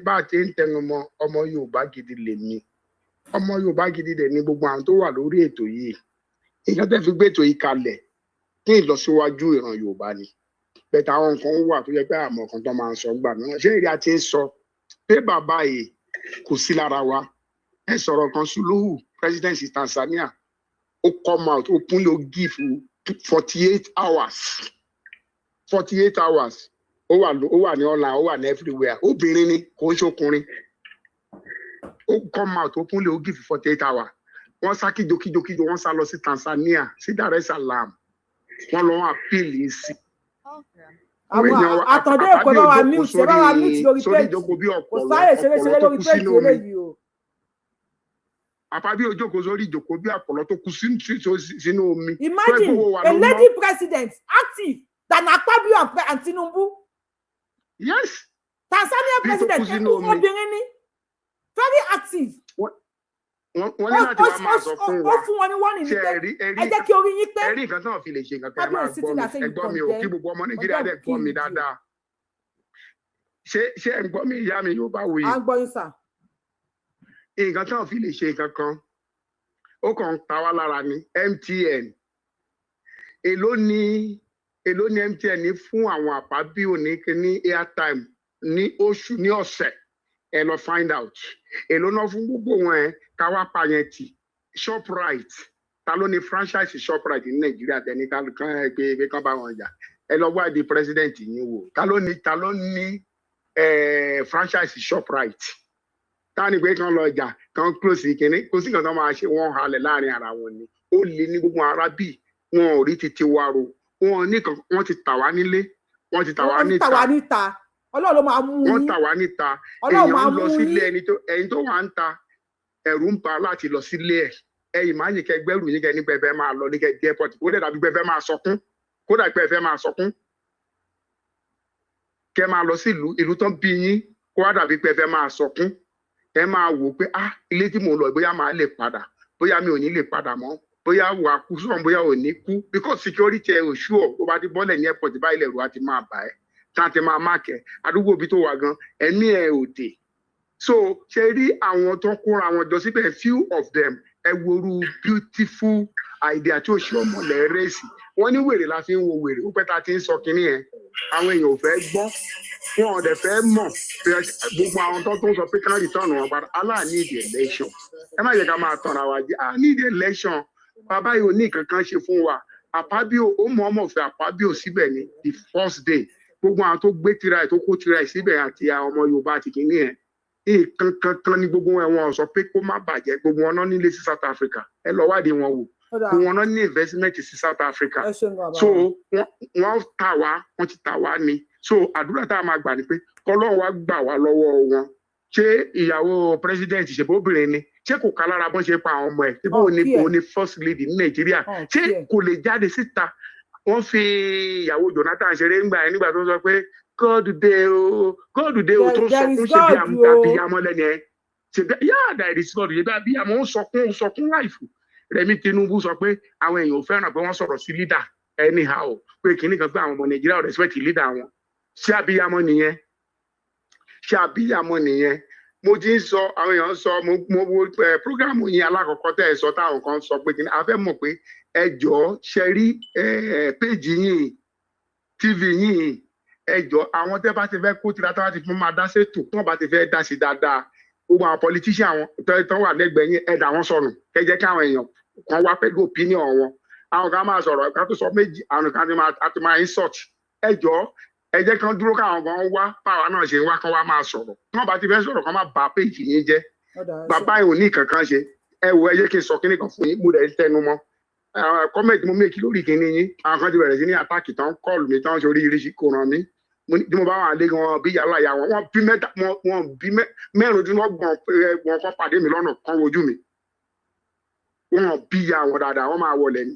ń tẹnumọ́ ọmọ Yorùbá gidi lèmi. Ọmọ Yorùbá gidi dẹ̀ ní gbogbo àwọn tó wà lórí ètò yìí. Ìyá tẹ́ fi gbé ètò yìí kalẹ̀ kí ìlọsíwájú ìran Yorùbá ni. Bẹ̀tẹ̀ àwọn nǹkan wà tó yẹ pé àmọ̀ kan tó máa ń sọ gbà náà. Ṣé ìrìn àti ń sọ pé bàbá yìí kò sí lára wa? Ẹ sọ̀rọ̀ kan Suluhu, presidency Tanzania. Ó come out, ó kúnlẹ̀ ó give 48 hours. 48 hours. Ó wà ní online, ó wà ní everywhere. Obìnrin ni, kò ń ṣọkùnrin. Ó come out, ó kúnlẹ̀ ó give 48 hours. Wọ́n sá kíjokíjo, wọ́n sá lọ sí Tanzania, sí Dar es Salaam. wọ́n lọ àpìlì sí. àwọn àtọ̀dé èkó bá wa mute ẹ bá wa mute lórí péjì kò sáyè ṣeré lórí péjì eléyìí o. Àpábí ojókòó sórí ìjókòó bí àpọ̀lọ́ tó kú sínú omi. Imagine a lady president active than Akpabio and Tinubu. Yes. Tanzania president obìnrin ni very active. Wọ́n ní láti wá máa sọ fún wa. Ó fún wọn ní wọ́n ní pé ẹ jẹ́ kí orí yín pé. Ẹ̀rí nǹkan náà fi lè ṣe nǹkan kan máa gbọ́ mi ò kí gbogbo ọmọ Nàìjíríà dẹ̀ gbọ́ mi dáadáa. Ṣé ẹ̀ ń gbọ́ mi ìyá mi yóò bá wòye? À ń gbọ́ yín sà. Nǹkan náà fi lè ṣe nǹkan kan. Ó kàn ń ta wá lára ní MTN. Èló ni MTN ní fún àwọn àpábí òní ní airtime ní oṣù ní ọ̀sẹ̀ ẹ lọ find out. Èló náà fún gbogbo wọn ẹ ká wá pa yẹn tì. Shoprite ta ló ní franchise Shoprite ní Nàìjíríà tẹni ká pé kán bá wọn jà. Ẹ lọ wá di president yín wò. Ta ló ní franchise Shoprite. Ta ni pé kán lọ jà kán close kínní kò sí nǹkan tó máa ṣe wọ́n halẹ̀ láàrin ara wọn ni. Ó lè ní gbogbo arábì wọn ò rí títí wa ro. Wọ́n ti tà wá nílé, wọ́n ti tà wá níta. Ọlọ́run ló máa mú yín. Wọ́n tà wá níta. Èèyàn lọ sílé ẹni tó wà ń ta ẹ̀rù ń pa láti lọ sílé ẹ̀. Ẹ̀yìn máa ń yìí kẹgbẹ́rù yín kẹ ní pẹ́ẹ́fẹ́ máa lọ ní kẹ di airport. Kó dẹ̀ dàbí pẹ́ẹ́fẹ́ máa sọkún. Kó dàbí pẹ́ẹ́fẹ́ máa sọkún. Kẹ máa lọ sí ìlú tán bí yín. Kó wá dàbí pẹ́ẹ́fẹ́ máa sọkún. Ẹ máa wò pé ilé tí mò ń lọ bóyá máa lè padà. Bóyá mi ò ní lè padà mọ́. Bóyá wà kú sọ̀rọ̀ bóyá ò ní kú. Because security ẹ̀ ò ṣúọ̀. Tó bá ti bọ́lẹ̀ ní airport báyìí lẹ̀rù á ti máa bà ẹ́. Tá ti máa máàkẹ́ àdúgbò bí tó wà gan ẹ̀mí ẹ̀ ò dé. So ṣe rí àwọn tó kóra wọn jọ síbẹ̀ few of them ẹ woru beautiful idea tí ó ṣe ọmọ lẹ́rẹ́sì. Wọ́n ní wèrè la fi ń wo wèrè ó pẹ́ ta ti ń sọ kínní yẹn. Àwọn èèyàn ò fẹ́ gbọ́ wọn ò dẹ̀ fẹ́ mọ̀ gbogbo àwọn tó ń sọ pé kán return wọn padà Allah need election. Ẹ má jẹ́ ká máa tọ̀ra wa jẹ́ need election. Bàbá yìí ò ní nǹkan kan ṣe fún wa. Àpábíò ó mọ̀ ọmọ fẹ́ Àpábíò síbẹ̀ ní the first day. Gbogbo àwọn tó gbé tira ẹ̀ tó kó tira ẹ̀ síbẹ̀ àti àwọn ọmọ Yorùbá àti kìíní ẹ̀ nǹkan kan ní gbogbo wọn sọ pé kó má bàjẹ́ gbogbo wọn náà nílé sí South Africa ẹ lọ wádìí wọn wò gbogbo wọn náà ní investment sí South Africa so wọ́n tà wá wọ́n ti tà wá ni so àdúrà tá a máa gbà ni pé kọ́lọ́run wá gbà wá lọ́wọ́ wọn ṣé ìyàwó president ṣèbó obìnrin ni ṣé kò ká lára bọ́n ṣe pa àwọn ọmọ ẹ̀ ṣébó òun ni first lady ní Nàìjíríà ṣé kò lè jáde síta wọ́n fi ìyàwó Jonathan ṣeré ńgbà yẹn nígbà tó ń sọ pé God dé o tó ń sọkún ṣe bí abiyamọ lẹ́nu ẹ̀ ṣe bí there is God ṣe bí abiyamọ ń sọkún láìfù Rẹ̀mí Tinubu sọ pé àwọn èèyàn ò fẹ́ràn pé wọ́n sọ̀rọ̀ sí leader anyhow pé kìnnì kan pé àwọn ọmọ Nàìjíríà ò respect leader wọn ṣé abiyamọ nìyẹn mo ti ń sọ àwọn èèyàn sọ mo wo programu yín alákọ̀ọ́kọ́ tẹ́ ẹ sọ táwọn kan sọ pé kìnnì a fẹ́ mọ̀ pé ẹ jọ̀ọ́ ṣe rí péjì yín TV yín ẹ jọ̀ọ́ àwọn tẹ́ bá ti fẹ́ kó tira tó bá ti fún máa dá sétò tó bá ti fẹ́ dá sí dáadáa gbogbo àwọn politician àwọn tó wà lẹ́gbẹ̀ẹ́ yín ẹ dá wọn sọnù kẹ́ jẹ́ kí àwọn èèyàn kan wá pẹ̀lú opinion wọn àwọn kan máa sọ̀rọ̀ ká tó sọ méjì àwọn kan ti máa insult ẹ jọ̀ọ́ ẹ jẹ́ kí wọ́n dúró káwọn kan wá báwa náà ṣe wá kán wá máa sọ̀rọ̀ tí wọ́n bá ti fẹ́ sọ̀rọ̀ kán má bà péjì yín jẹ́ bàbá yìí ò ní kankan ṣe ẹ wo ẹ jẹ́ kí n sọ kíní kan fún yín mo dẹ̀ ń tẹnu mọ́ kọ́mẹ̀tì mo méjì lórí kíní yín àwọn kan ti bẹ̀rẹ̀ sí ní àtàkì tán kọ́ọ̀lù mi tán ṣe oríṣiríṣi kò ràn mí tí mo bá wà lé wọn bí yàrá ìyá wọn bí mẹ́rìndínlọ́gbọ̀n wọn kan pàdé mi lọ́nà kan wojú mi wọn bí ya wọn dáadáa wọn máa wọlé ni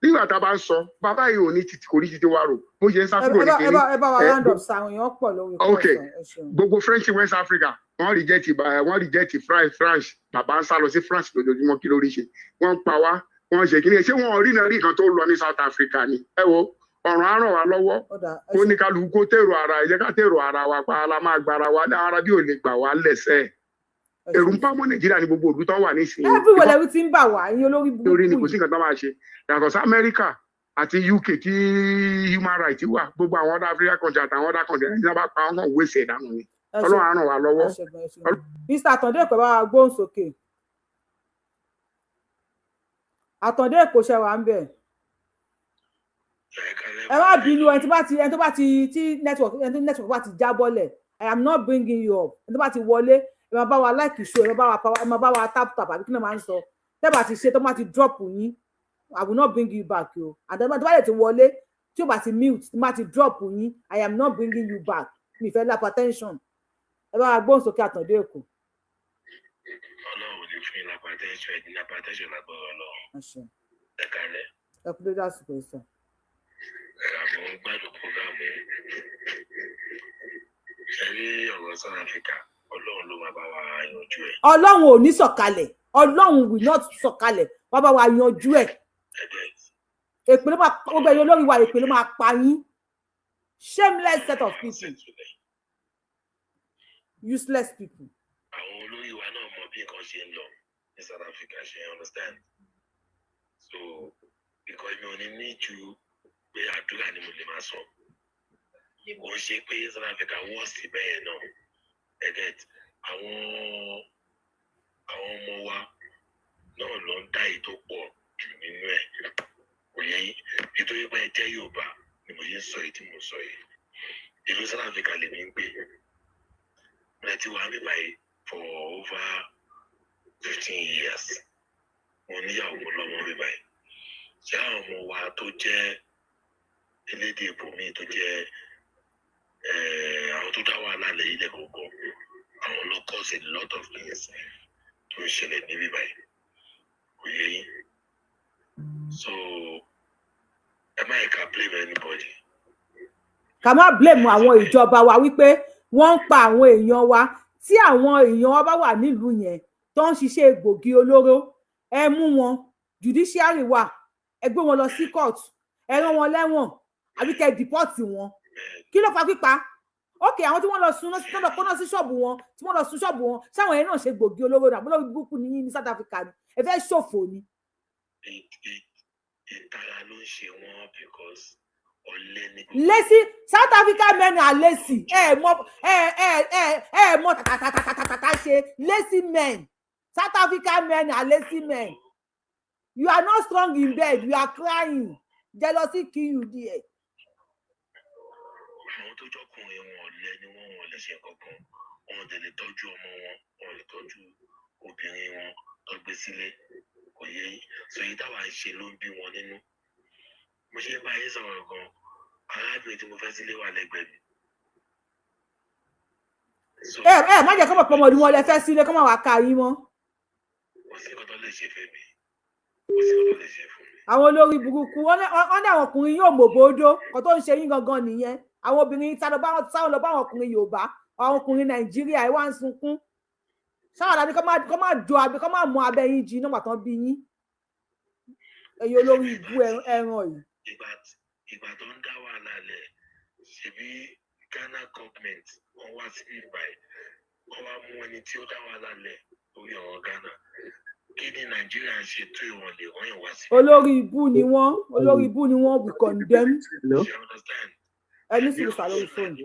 nígbà tá a bá ń sọ bàbá yìí ò ní títí kò ní títí wá rò bó ṣe ń sá kúrò ní kíní. ẹ bá wa round up sáwọn èèyàn pọ̀ lórí kọ́ọ̀sán. Gbogbo French West Africa wọ́n reject France bàbá ń sá lọ sí France lójoojúmọ́ kí lórí ṣe wọ́n pa wá wọ́n ṣe kíní ṣé wọ́n rí náà rí nǹkan tó lọ ní South Africa ni ẹ wo ọ̀ràn á ràn wá lọ́wọ́ kó ní kálukú kó tèrò ara ẹ jẹ́ ká tèrò ara wa pa ala máa gbára wa ní ara bí ò lè gbà wá lẹ́sẹ̀ ẹ̀rù ń pamọ́ Nàìjíríà ní gbogbo òdú tán wà nísìnyí. everywhere lẹ́wí ti ń bà wá yín olórí burúkú torí ni kò sí nǹkan tán máa ṣe yàtọ̀ sí Amẹ́ríkà àti UK tí human rights wà gbogbo àwọn other African country àtàwọn other country ẹni tí wọ́n bá pa wọn kàn wéṣẹ̀ ìdánù ni Ọlọ́run á ràn wá lọ́wọ́. Mr. Àtàndé Èkó bá wa gbóhùn sókè Àtàndé Èkó ṣe wà ń bẹ̀ ẹ má bínú ẹni tó bá ti tí network bá ti jábọ́lẹ̀ I am not bringing you up ẹni tó bá ti wọlé ẹ máa bá wa like show ẹ máa bá wa tap àbí kí ni máa ń sọ tẹ́ bá ti ṣe tó máa ti drop yín I will not bring you back o and then tó bá lè ti wọlé tí o bá ti mute tí má ti drop yín I am not bringing you back mi fẹ́ hypertension ẹ bá wa gbóhùn sókè Àtàndé Èkó. Ọlọ́run ò ní fún yín hypertension ẹ̀ ní hypertension lágbára Ọlọ́run. Ẹ kálẹ̀. Ẹ kú lórí àsìkò ìsàn. Àwọn gbádùn program ẹ̀ ṣe rí ọ̀rọ̀ South Africa Ọlọ́run ló máa bá wa yanjú ẹ̀. Ọlọ́run ò ní sọ̀kalẹ̀ Ọlọ́run will not sọ̀kalẹ̀ wá bá wa yanjú ẹ̀. Èpè ló máa gbogbo ẹ̀yin olórí wa èpè ló máa pa yín. Shameless set of people. Useless people. Àwọn olórí wa náà mọ bí nǹkan ṣe ń lọ ní South Africa ṣe understand. So because mi ò ní ní ju pé àdúrà ni mo lè máa sọ. Kò ń ṣe pé South Africa wọ́n sì bẹ́ẹ̀ náà. Ẹ get àwọn ọmọ wa náà lọ ń dá ètò pọ̀ jù nínú ẹ̀. Òye nítorí pé ẹ jẹ́ Yorùbá ni mo ṣe ń sọ èyí tí mo sọ yìí. Ìlú South Africa lè ní gbé. Mo ti wà mí báyìí for over 15 years. Mo níyàwó mo lọ́mọ mi báyìí. Ṣé àwọn ọmọ wa tó jẹ́ elédè ibòmíì tó jẹ́ àwọn tó dá wàhálà lẹ́yìn lẹ́kọ̀ọ́kọ́ àwọn ló cause a lot of things tó ń ṣẹlẹ̀ níbí báyìí. Kò yẹ yín. So ẹ má yẹ ká blame anybody. Ká má blame àwọn ìjọba wa wípé wọ́n ń pa àwọn èèyàn wa tí àwọn èèyàn wa bá wà nílùú yẹn tó ń ṣiṣẹ́ egbògi olóró ẹ mú wọn judiciary wà ẹ gbé wọn lọ sí court ẹ rán wọn lẹ́wọ̀n àbí kẹ́ deport wọn kí ló fa pípa ok àwọn tí wọ́n lọ sun tí wọ́n lọ kọ́nà sí ṣọ́ọ̀bù wọn tí wọ́n lọ sun ṣọ́ọ̀bù wọn sáwọn yẹn náà ṣe gbògi olóró náà bólórí burúkú ní South Africa ni ẹ fẹ́ ṣòfò ni. Ìtara ló ń ṣe wọ́n because lazy South Africa men are lazy mọ tàtàtàtàtà ṣe lazy men South Africa men are lazy men you are not strong in bed you are crying jealousy kill you there. Àwọn tó jọkùnrin wọn ọ̀lẹ ni wọ́n lè ṣe kankan wọn lè tọ́jú ọmọ wọn lè tọ́jú obìnrin wọn tó gbé sílé kò yẹ yín so èyí táwa ń ṣe ló ń bí wọn nínú. Mo ṣe bá yín sọ̀rọ̀ gan arábìnrin tí mo fẹ́ sílé wà lẹ́gbẹ̀ẹ́ mi. Má jẹ́ kọ́ mọ̀ pọ̀ mọ̀ ní wọn lẹ fẹ́ sílé kọ́ mọ̀ wá ká yín mọ́. Kò sí nǹkan tó lè ṣe fẹ́ mi kò sí nǹkan tó lè ṣe fún mi. Àwọn olórí burúkú wọ́n ní àwọn ọkùnrin yóò mọ̀ bòódó kò tó ń ṣe yín gangan nìyẹn àwọn obìnrin sáwọn lọ bá àwọn ọkùnrin Yorùbá àwọn ọkùnrin Nàìjíríà ẹ wá ń sunkún sáwọn àdáni kọ́ máa jọ abẹ kọ́ máa mú abẹ yín jí nígbà tán bí yín ẹ̀yin olórí ibú ẹran yìí. Ìgbà tó ń dá wàhálà lẹ̀ ṣebí Ghana government wọ́n wá sí ìbàyí wọ́n wá mú ẹni tí ó dá wàhálà lẹ̀ lórí ọ̀rọ̀ Ghana kí ni Nàìjíríà ṣe tó ìwọ̀n lè wọ́n yàn wá sí. olórí ibú ni wọ́n we condemn. Ẹni sùúrù sà lórí fóònù.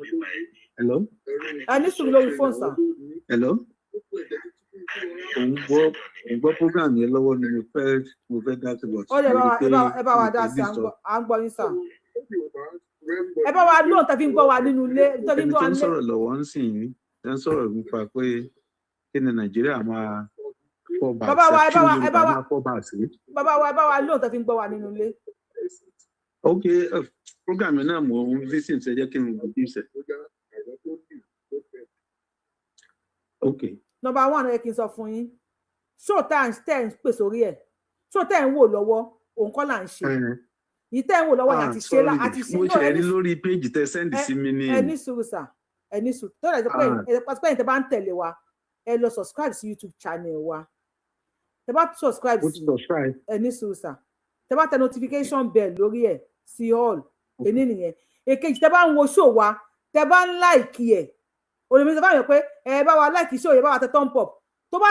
Ẹni sùúrù lórí fóònù sà. Òun gbọ́ program yẹn lọ́wọ́ ni mo fẹ́ dá sí bọ̀. Ó lè ẹ bá wa dá sí à ń gbọ́ yín sà. Ẹ bá wa lóun tẹ́ fi ń gbọ́ wa nínú ilé. Ẹni tó ń sọ̀rọ̀ lọ́wọ́ ń sìn yín ń sọ̀rọ̀ nípa pé kí ni Nàìjíríà máa fọ́ bá sí. Bàbá wa ẹ bá wa lóun tẹ́ fi ń gbọ́ wa nínú ilé. Ok, program yẹn náà mo ń visit ṣe jẹ́ kí n gbọ́ bí ṣe. Ok. Number one ẹ kí n sọ fún yín ṣó tẹ́ ń pè sórí ẹ̀ ṣó tẹ́ ń wò lọ́wọ́ òun kọ́ là ń ṣe yìí tẹ́ ń wò lọ́wọ́ àti ṣe mo ṣe rí lórí péjì tẹ́ sẹ́ndì sí mi ní. ẹni sùúrù sà ẹni sùúrù tó rẹ̀ pé ẹ̀yin tẹ́ bá ń tẹ̀lé wa ẹ lọ subscribe sí YouTube channel wa tẹ́ bá subscribe sí ẹni sùúrù sà tẹ́ bá tẹ notification bell lórí ẹ̀ sí all ẹni nìyẹn èkejì tẹ́ bá ń wo show wa tẹ́ bá ń like ẹ̀ olùmí sọ fáwọn pé ẹ bá wa like show yẹn bá wa tẹ thumb up tó bá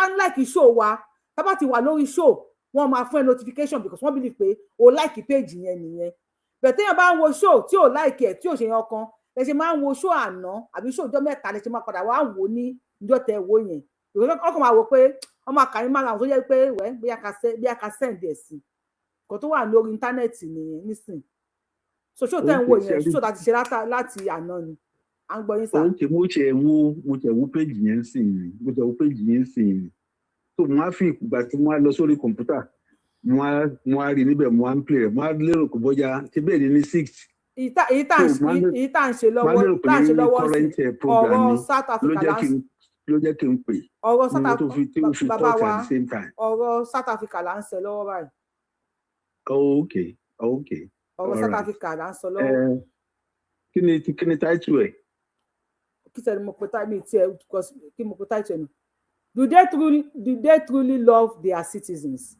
ń like show wa tá bá ti wà lórí show wọ́n máa fún ẹ notification because wọ́n believe pé o like page yẹn nìyẹn bẹ́ẹ̀ téèyàn bá ń wo show tí ò like ẹ̀ tí ò ṣe yan kan ẹ ṣe máa ń wo show àná àbí show ọjọ́ mẹ́ta lẹ ṣe máa padà wá wò ní ìjọ́ tẹ wo yẹn ọkàn máa wò pé wọ́n máa kà ní máa tó jẹ́ pé wẹ́ bí a ka send ẹ̀ sí kò tó wà lórí íńtánẹ́ẹ̀tì nìyẹn nísìn so show tẹ́ ń wò yẹn show láti ṣe láti àná ni à ń gbọ́ yín sá. mo ṣe wo péjì yẹn sìn ní tó mo á fi ìgbà tí mo á lọ sórí kọ̀ǹpútà mo á rí níbẹ̀ mo á ń play rẹ̀ mo á lérò pé bóyá ṣe bẹ́ẹ̀ ni ní 6. Èyí tá ń ṣe lọ́wọ́ ọ̀rọ̀ South Africa ló jẹ́ kí n pè. Ọ̀rọ̀ bàbá wa ọ̀rọ̀ South Africa là ń sọ lọ́wọ́ báyìí. Okay. Ọ̀rọ̀ South Africa là ń sọ lọ́wọ́. Kí ni title ẹ̀? Kí sẹ́ni mo pe title ẹ̀ nù. Do they truly love their citizens?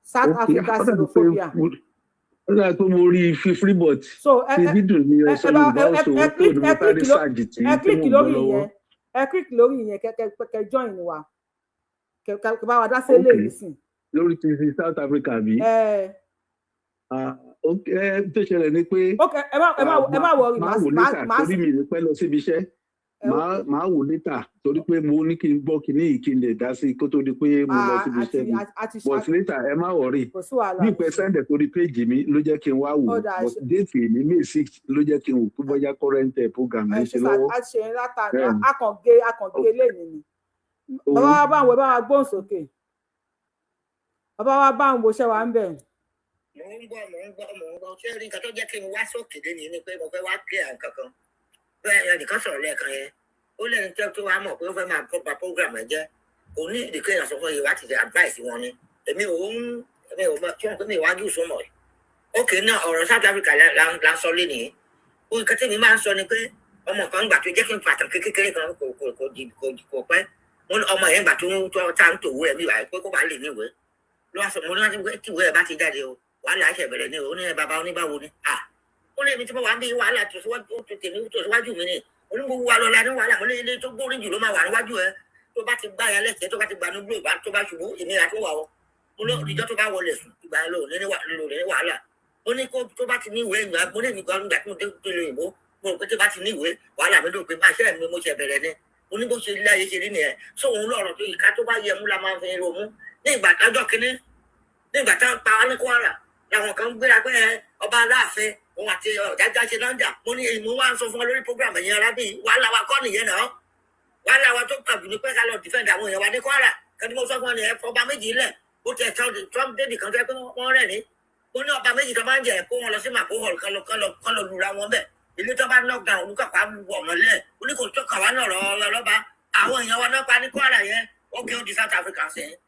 South Africa xenophobia. Ó dáa tó mo rí free but ibi dùn ní ọ̀sán Yorùbá ọ̀sán tó ní mo fẹ́ research tí mo ń bọ̀ lọ́wọ́. Ẹ click lórí ìyẹn kẹ́kẹ́ join wa. Kẹ́kẹ́ bá wa dá sí ilé ìsìn. Lórí ti South Africa bí? Tó ṣẹlẹ̀ ni pé ẹ má wọrí máa wò létà torí mi ní pẹ́ lọ síbi iṣẹ́. Máa wò létà torí pé mo ní kí n gbọ́ kíní yìí kí n lè dá sí kó tó di pé mo lọ síbi iṣẹ́ mi but létà ẹ má wọrí bí ìpẹ́ sẹ́ndẹ̀ torí péjì mi ló jẹ́ kí n wá wò but déètì ní May 6 ló jẹ́ kí n wò kó bọ́jà current program ẹ̀ ṣe lọ́wọ́. a ṣe látàrí akànge lẹ́yìn ni bàbá wa bá ń wo bá wa gbóhùn sókè bàbá wa bá ń wo ṣẹ́ wa ń bẹ̀. mo ń gbọ́ ṣé rí nǹkan tó jẹ́ kí n wá sókè lé ní pé mo fẹ́ wá clear nǹkan kan bẹ́ẹ̀ ẹnìkan sọ̀rọ̀ lẹ́ẹ̀kan yẹn ó lẹ́ni tó wá mọ̀ pé ó fẹ́ máa kópa program ẹ̀ jẹ́ kò ní ìdíkẹ́ ìyàsọ fún ìwà àti advice wọn ni èmi ò mọ̀ tí wọ́n pè mí ìwájú ìsúnmọ̀ ẹ̀ ókè náà ọ̀rọ̀ South Africa la ń sọ lé nìyí ohun kan tèmi máa ń sọ ni pé ọmọ kan gbà tó jẹ́ kí n pàtàkì kékeré kan kò pẹ́ ọmọ yẹn gbà tó tá ń tòwó ẹ̀ níwáyé pé kó bá lè níwèé ló wá sọ mo ní láti pé tíwèé ẹ̀ bá ti jáde o wàhálà ẹ̀ṣẹ̀ bẹ̀rẹ̀ ní o ní bàbá oníbàwò ni ó lé mi tí mo wà ń bí wàhálà tó síwájú mi ni onígbogbo wa lọ́la ní wàhálà mo lé ilé tó gbórí jù ló máa wà níwájú ẹ tó bá ti gbá ya lẹ́sẹ̀ tó bá ti gbà ní blue tó bá ṣubú ìnira tó wà ó mo lọ ìjọ tó bá wọlé sùn ìgbà yẹn lò ní wàhálà ó ní kó tó bá ti ní ìwé ìgbà mo lé mi gan nígbà tí mo dé lóyìnbó mo rò pé tó bá ti ní ìwé wàhálà mi ló pé bá ṣẹ́ mi mo ṣe bẹ̀rẹ̀ ni mo ní bó ṣe ilé ayé ṣe rí nìyẹn sóhun lọ́rọ̀ tó ìka tó bá yẹ mú la máa fi ro mú ní ìgbà tájọ́ kínní ní ìgbà táwọn pa wá ní Kwara làwọn kan gbéra pé ọba Aláàfin òun àti ọ̀jájá ṣe lọ́jà mo ní èyí mo wá ń sọ fún ọ lórí program ẹ̀yìn arábìnrin wàhálà wa kọ́ nìyẹn náà wàhálà wa tó kàbí ní pé ká lọ defend àwọn èèyàn wa ní Kwara kẹ́ni mo sọ fún ọ ní ọba méjì lẹ̀ ó tẹ̀ Trump débi kan tẹ́ pé wọ́n rẹ̀ ní mo ní ọba méjì tó máa ń jẹ kó wọn lọ sí màkó hall kán lọ lura wọn bẹ̀ ilé tó bá knock down olùkọ́pá ọ̀nà lẹ̀ oníkò tó kà wá náà lọ́ba àwọn èèyàn wa náà pa ní Kwara yẹn ó kí ó di South Africa sẹ́yìn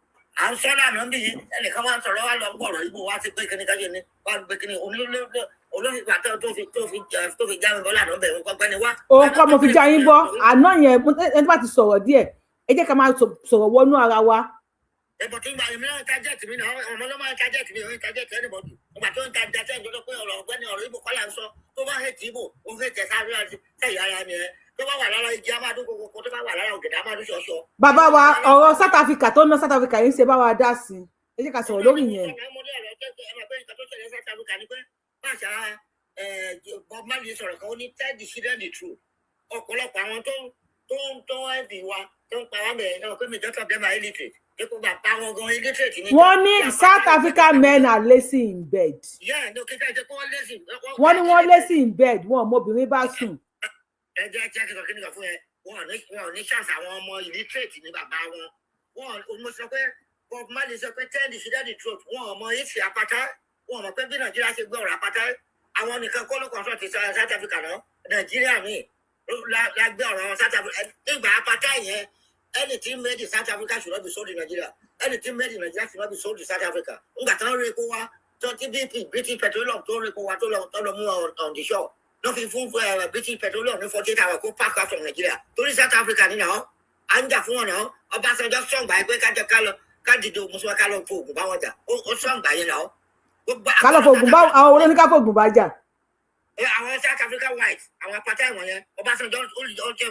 à ń sọ lánàá bí ẹnìkan wá ń sọ̀rọ̀ wá lọ gbọ́rọ̀ ibo wá sí pé kíní kájọ ni wá gbé kíní olófìgbà tó fi já mi bọ́ lánàá bẹ̀rù kọ́ gbẹ́ni wá. òun kọ́ mo fi já yín bọ́ àná yẹn ẹni bá ti sọ̀rọ̀ díẹ̀ ẹ jẹ́ ká máa sọ̀rọ̀ wọnú ara wa. ẹ̀bùn tí ń gba èmi náà kájẹ́tì mi náà ọmọ ló máa ń kájẹ́tì mi òun kájẹ́tì ẹnìbọ̀dù ọgbà tó ń ta jẹ́ ìjọba pé ọ̀rọ̀ ọ̀gbẹ́ni ọ̀rọ̀ ibo kọ́ là ń sọ tó bá hẹ́ẹ̀tì ibo ó hẹ́ẹ̀tì sáré àti tẹ̀yà ara ni ẹ tó bá wà lára igi amádùn kòkòkò tó bá wà lára ògèdè amádùn ṣọṣọ. bàbá wa ọ̀rọ̀ South Africa tó ná South Africa yìí ń ṣe bá wa dá sí i ẹ jẹ́ ká sọ̀rọ̀ lórí yẹn. Bob Marley sọ̀rọ̀ kan ó ní tell the children the truth ọ̀pọ̀lọpọ̀ àwọn tó ń ẹ̀bì wa tó ń pa wá bẹ̀rẹ̀ náà pé majority of them are illiterate dípò bá pa wọn gan illiterate ní. wọ́n ní South African men are lazy in bed. wọ́n ní wọ́n lazy in bed wọn ọmọbìnrin bá sùn. ẹ jẹ́ kí n sọ kí nìkan fún ẹ wọn ò ní chance àwọn ọmọ illiterate ní bàbá wọn mo sọ pé Bob Marley sọ pé tell the children the truth wọn ọmọ ìfì apáta wọn mọ̀ pé bí Nàìjíríà ṣe gbé ọ̀rọ̀ apáta àwọn nìkan kọ́ ló kàn sọ ti South Africa náà Nàìjíríà mi la gbé ọ̀rọ̀ South Africa nígbà apáta yẹn anything made in South Africa should not be sold in Nigeria anything made in Nigeria should not be sold in South Africa nígbà tí wọ́n rí epo wa tó ti British Petroleum tó rí epo wa tó lọ mú on the shore no fi fún British Petroleum ní 48 hours kó pack out from Nigeria torí South Africa ní náà à ń jà fún wọn náà Ọbásanjọ́ sọ̀gbà ẹgbẹ́ kájọ kájìdó mùsùlùmí ká lọ fòògùn bá wọn jà ó sọ̀gbà yẹn náà. ká lọ fòògùn bá àwọn olóníkà fòògùn bá jà. àwọn South African white àwọn apáta ìwọ̀n yẹn Ọbásanjọ́ ó jẹ́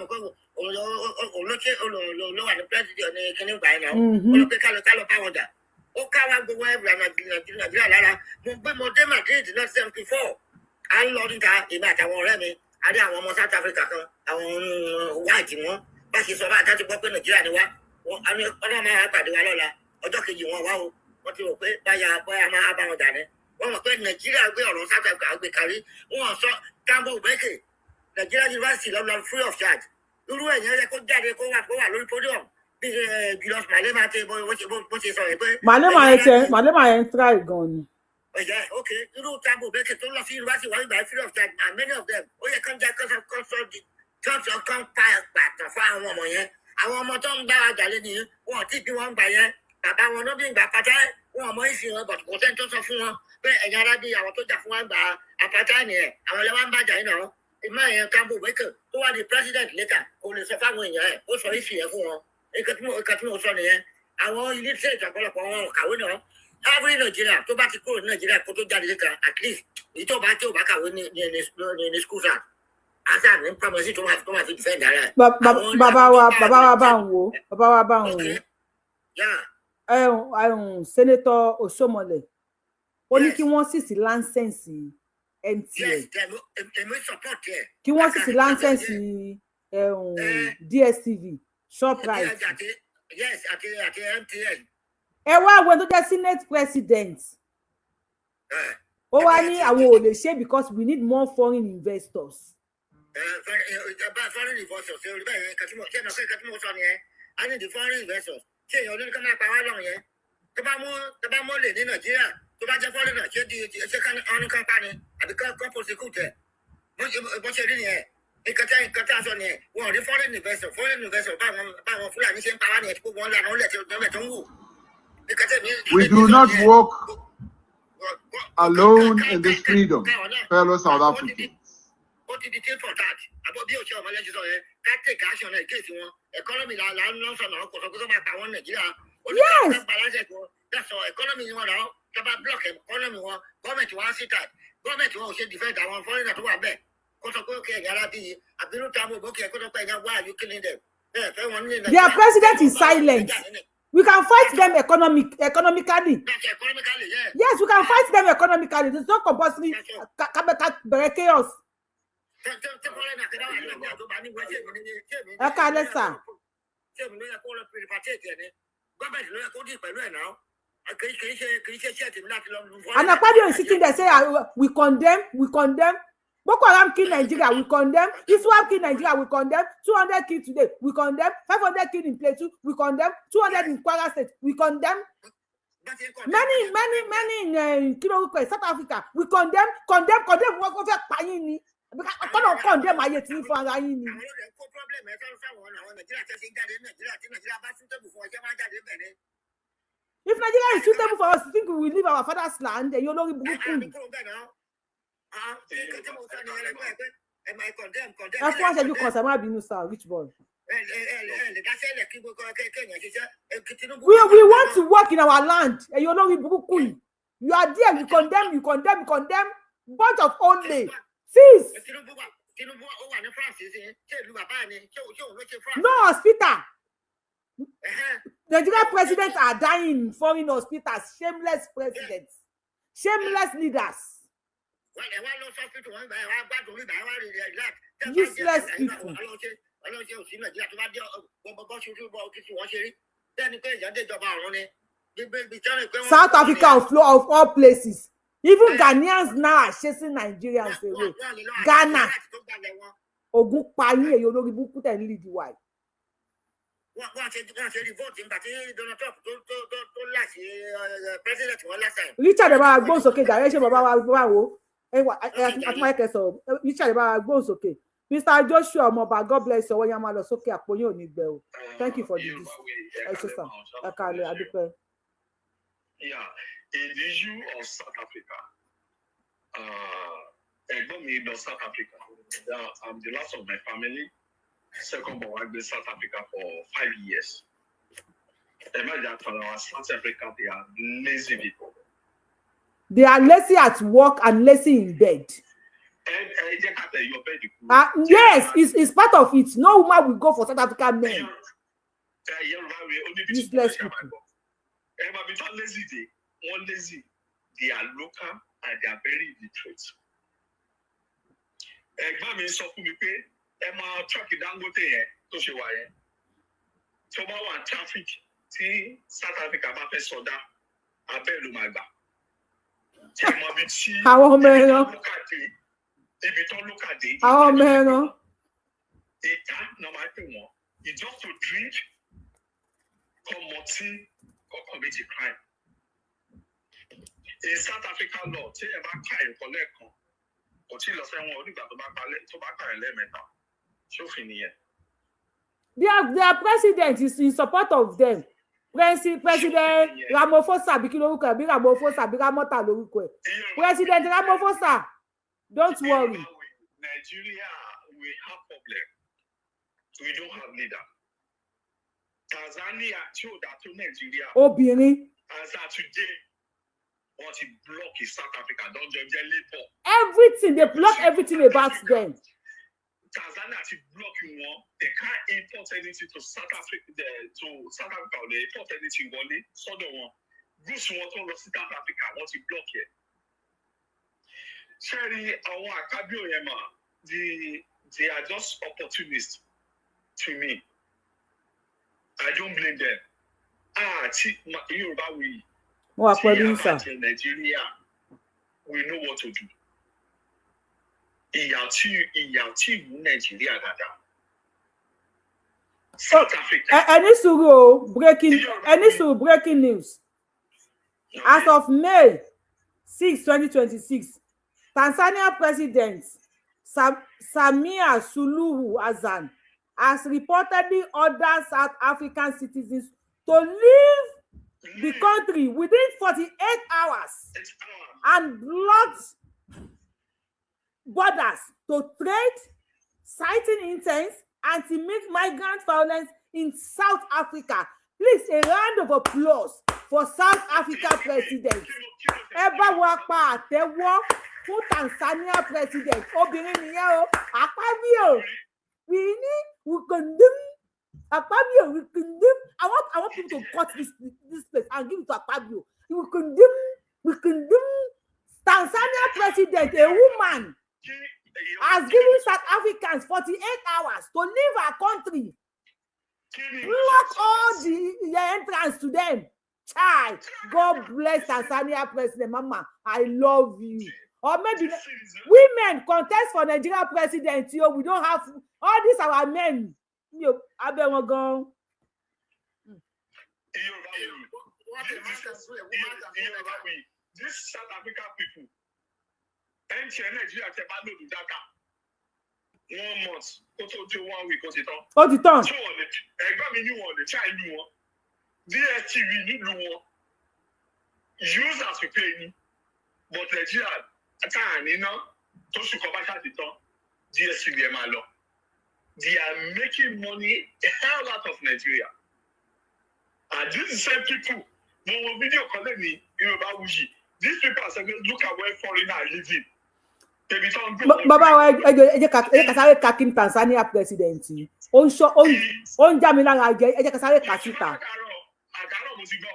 olówà ní president ní kíní ìgbà yẹn náà ó lọ pé ká lọ bá wọn jà ó ká wá gbogbo ẹ̀rù Nàìjíríà lára mo dé Madrid náà 74 à ń lọ níta èmi àtàwọn ọ̀rẹ́ mi adé àwọn ọmọ South Africa kan àwọn white wọn bá ṣe sọ bá àtàtì gbọ́ pé Nàìjíríà ni wá ọlọ́run máa pàdé wa lọ́la ọjọ́ kejì wọn wá o wọ́n ti rò pé báyà máa bá wọn dà ní wọ́n mọ̀ pé Nàìjíríà gbé ọ̀rọ̀ South Africa gbé kárí wọ́n sọ Tambo Ubeke Nàìjíríà University lọ́nà free of charge irú ẹ̀yàn yẹ kó jáde kó wà lórí podium bí Julius Malema ti bó ṣe sọ pé. Malema yẹn try gan ni. Ok, irú Thabo Mbeki tó lọ sí yunifásitì wáyé by free of charge and many of them ó yẹ kán jẹ́ kọ́sọ́ kan pa pàtàn fún àwọn ọmọ yẹn. Àwọn ọmọ tó ń gbá wa jà lé nìyí wọn tí bí wọ́n gbà yẹn bàbá wọn ló bí ìgbà pátá wọn ọmọ ìsìn wọn bọ̀t kò sẹ́ni tó sọ fún wọn pé ẹ̀yin ará bí àwọn tó jà fún wa gbà àpáta nìyẹn àwọn ẹlẹ́wọ̀n ń bàjá yìí náà ìmọ̀ ẹ̀yẹn Thabo Mbeki tó wà ní president later kò lè sọ fáwọn èèyàn ẹ̀ ó sọ ìsìn yẹn fún wọn ìkà tí mo sọ nìyẹn àwọn illiterate ọ̀pọ̀lọpọ̀ wọn kàwé náà every Nigeria tó bá ti kúrò ní Nigeria kó tó jáde síta at least èyí tó bá kàwé ní school side àṣà ní pharmacy tó máa fi defend ara ẹ̀. bàbá wa bá ń wò Senator Osomole ó ní kí wọ́n sì sí láńsẹ̀nsì MTN kí wọ́n sì sí láńsẹ̀nsì DSTV Shoprite. Yes, àti MTN. Ẹ wá àwọn tó jẹ́ Senate President. Ó wá ní àwọn ò lè ṣe because we need more foreign investors. Foreign investors ṣe olùbẹ̀ yẹn kàtí mo sọ nìyẹn. I need the foreign investors. Ṣé èèyàn olórí kan máa pa wá lọ́rùn yẹn? Tó bá mú lè ní Nàìjíríà, tó bá jẹ́ foreigner ṣé ọ̀nù kan pa ni àbí kan prosecute ẹ̀. Bó ṣe rí nìyẹn. Ìkàtà sọ nìyẹn. Wọ́n rí foreign investors báwọn Fúlàní ṣe ń pa wá nìyẹn tí gbogbo wọn lànà ó lẹ̀ tó ń wù. We do not walk alone in this freedom, fellow South Africans. Their president is silent. We can fight them economically. Yes, we can fight them economically. It's not compulsory chaos. And Akpabio is sitting there saying, we condemn. Boko Haram kill Nigeria, we condemn. Iswap kill Nigeria, we condemn. 200 killed today, we condemn. 500 killed in Plateau, we condemn. 200 in Kwara State, we condemn. Many in South Africa, we condemn. What was that paying? Because I cannot condemn my yet for Rayini. If Nigeria is suitable for us, think we will leave our father's land, and you're not which one? We want to work in our land, and you're not you are there, you condemn. Bunch of only. Cease. No hospital. Nigerian presidents are dying in foreign hospitals. Shameless presidents. Shameless leaders. Useless people. South Africa of all places. Even Ghanaians now are chasing Nigerians away. Ghana. Ogun Pani and Yoruba put and lead the white. Richard about bones okay, direction about wow. Richard about bones okay. Mr. Joshua Moba, God bless you. Thank you for this. Yeah, in the issue of South Africa, South Africa. I'm the last of my family. Second born, I've been South Africa for 5 years. Imagine for our South Africa, they are lazy people. They are lazy at work and lazy in bed. Yes, it's part of it. No woman will go for South African men. Useless people. Lazy. They are local and they are very illiterate. Ẹ̀gbọ́n mi sọ fún mi pé ẹ máa truck Dangote yẹn tó ṣe wà yẹn. Tó bá wà traffic tí South Africa bá fẹ́ sọdá, abẹ́ ló máa gbà. Tí ẹ mọ ibi tí ibi tó lókàdé. Àwọn ọmọ ẹran. Ìta náà máa pè wọ́n. It's just to drink Komoti or commit a crime. In South African law, say about crime collect or till say one only got tobacco and lemon. Show finier. Their president is in support of them. President Ramaphosa Bikiloruko Bi Ramaphosa Bi Ramota Loruko. President Ramaphosa, don't worry. Nigeria, we have problem. We don't have leader. Tanzania, to Nigeria. Obìnrin. As of today, what he block is South Africa. Don't judge labor. Everything they block everything about them. Tanzania to block you one. They can't import anything to South Africa. They import anything only. So the one. This one to South Africa. What he block here. Cherry, they are just opportunists to me. I don't blame them. Yoruba we Nigeria, we know what to do. Nigeria South Africa. Breaking news. As of May 6, 2026, Tanzania President Samia Suluhu Hassan has reportedly ordered South African citizens to leave the country within 48 hours and blocked borders to trade, citing intense anti-migrant violence in South Africa. Please, a round of applause for South Africa President. Eba wapa atewo fún Tanzania President. Obìnrin nìyẹn o, Akpabio. We condemn Akpabio. We condemn. I want people to cut this place and give it to Akpabio. We condemn Tanzania President, a woman, has given South Africans 48 hours to leave our country. Block all the entrance to them. Child, God bless Tanzania President. Mama, I love you. Or maybe women contest for Nigeria president. We don't have all these our men. This South African people, Nigeria, 1 month, 1 week, Hold it on. DSTV need one. Users will pay me, but Nigeria, DSTV law. They are making money a hell out of Nigeria. And these same people, no video calling me, these people are saying, look at where foreigners are living. Baba, I kakin Tanzania president.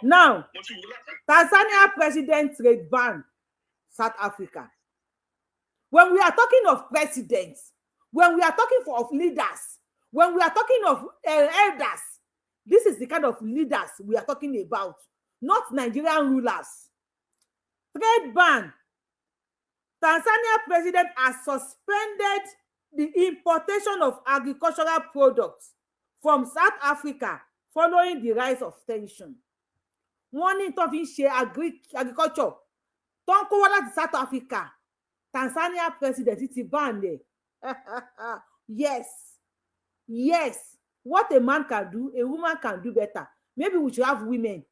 Now, Tanzania president trade ban South Africa. When we are talking of presidents, when we are talking of leaders, when we are talking of elders, this is the kind of leaders we are talking about, not Nigerian rulers. Trade ban. Tanzania president has suspended the importation of agricultural products from South Africa following the rise of tension. Wọ́n ní tó fi ń ṣe agriculture tó ń kó wá láti South Africa. Tanzania president ti ban there. Yes. What a man can do, a woman can do better. Maybe we should have women,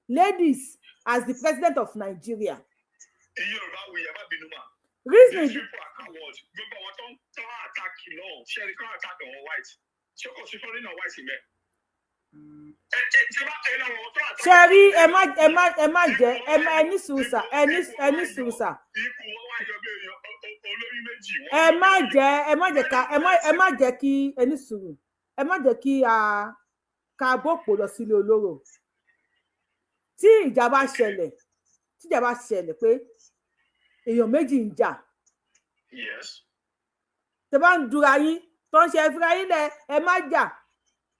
ladies, as the president of Nigeria. Reason. Sherry, ẹni sùúrù ẹ má jẹ́ kí ká bòpò lọ sílé olóró. Tí ìjà bá ṣẹlẹ̀ pé èèyàn méjì ń jà, tẹ́ bá ń dúra yín tó ń ṣe fúnra yín lẹ ẹ má jà.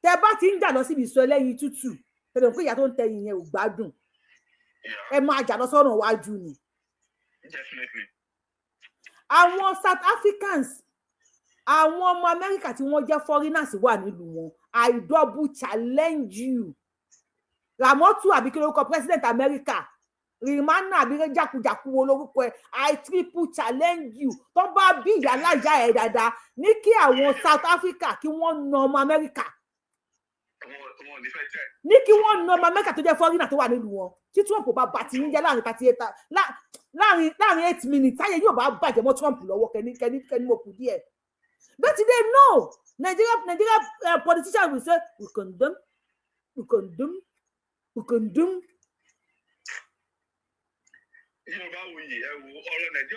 Tẹ́ bá ti ń jà lọ síbi ìsọ ẹlẹ́yin tútù, tẹ́ pé ìyá tó ń tẹ yín yẹn ò gbádùn, ẹ máa jà lọ sọ́nà iwájú ni. Àwọn South Africans, àwọn ọmọ Amẹ́ríkà tí wọ́n jẹ́ foreigners wà nílùú wọn. I double challenge you. Ramotu àbí kí lórúkọ president America Rimana àbí jákujàku wo lórúkọ ẹ I triple challenge you tó bá bí ìyá láyà ẹ dáadáa ní kí àwọn South Africa kí wọ́n na ọmọ America ní kí wọ́n na ọmọ America tó jẹ́ foreigner tó wà nílùú wọn tí Trump bá bá ti ń jẹ́ láàrin 8 minutes ayé yóò bá bàjẹ́ mọ́ Trump lọ́wọ́ kẹ́ni mo kù díẹ̀ but they know Nigeria politicians will say we condemn. Nigeria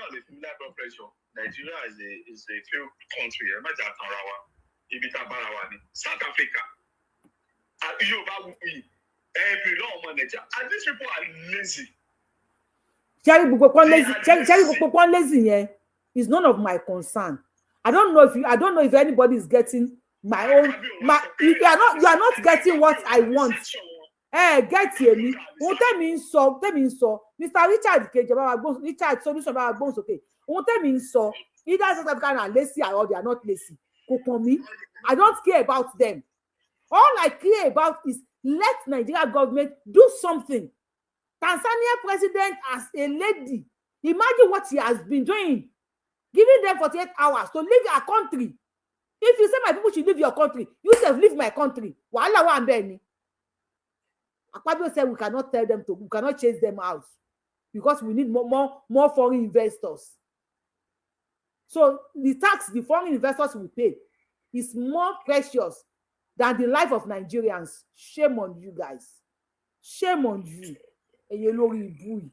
lè fún blood pressure. Nigeria is a failed country. Ẹ má jà tanra wa. Ibi tá a bára wa ni. South Africa. Yorùbá wuyì. Every law ọmọ Nigeria. And these people are lazy. Cherry gbogbo lazy yẹn is none of my concern. I don't know if anybody is getting my own. You are not getting what I want. Get me. Wọ́n tẹ̀mí ń sọ. Mr. Richard kejì Richard solution bá wa gbóhùn sókè. Wọ́n tẹ̀mí ń sọ. Either South African are lazy or they are not lazy. Kò kàn mí. I don't care about them. All I care about is let Nigeria government do something. Tanzania president as a lady. Imagine what she has been doing. Giving them 48 hours to leave our country. If you say my people should leave your country, you say leave my country. Wahala wa nbe ni. Akpabio said we cannot tell them to, we cannot chase them out because we need more foreign investors. So the tax the foreign investors will pay is more precious than the life of Nigerians. Shame on you guys. Shame on you. Eyelori ibu.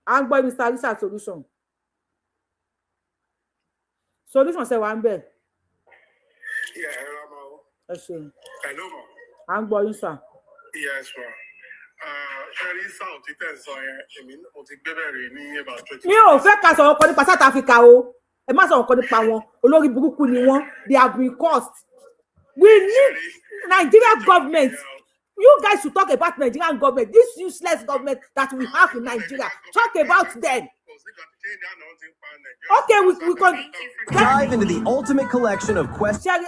And boy, Mr. Lisa solution. Solution say one bed. Yeah, hello, ma. And boy, sir. Yes, ma. Sherry South, it is about 20. Mi ò fẹ́ ká sọ̀rọ̀ kan nípa South Africa o. Ẹ má sọ̀rọ̀ kan nípa wọn. Olórí burúkú ni wọ́n. They have been caused. We need Nigeria government. You guys should talk about Nigerian government. This useless government that we have in Nigeria. Talk about them. Okay, we can dive into the ultimate collection of questions.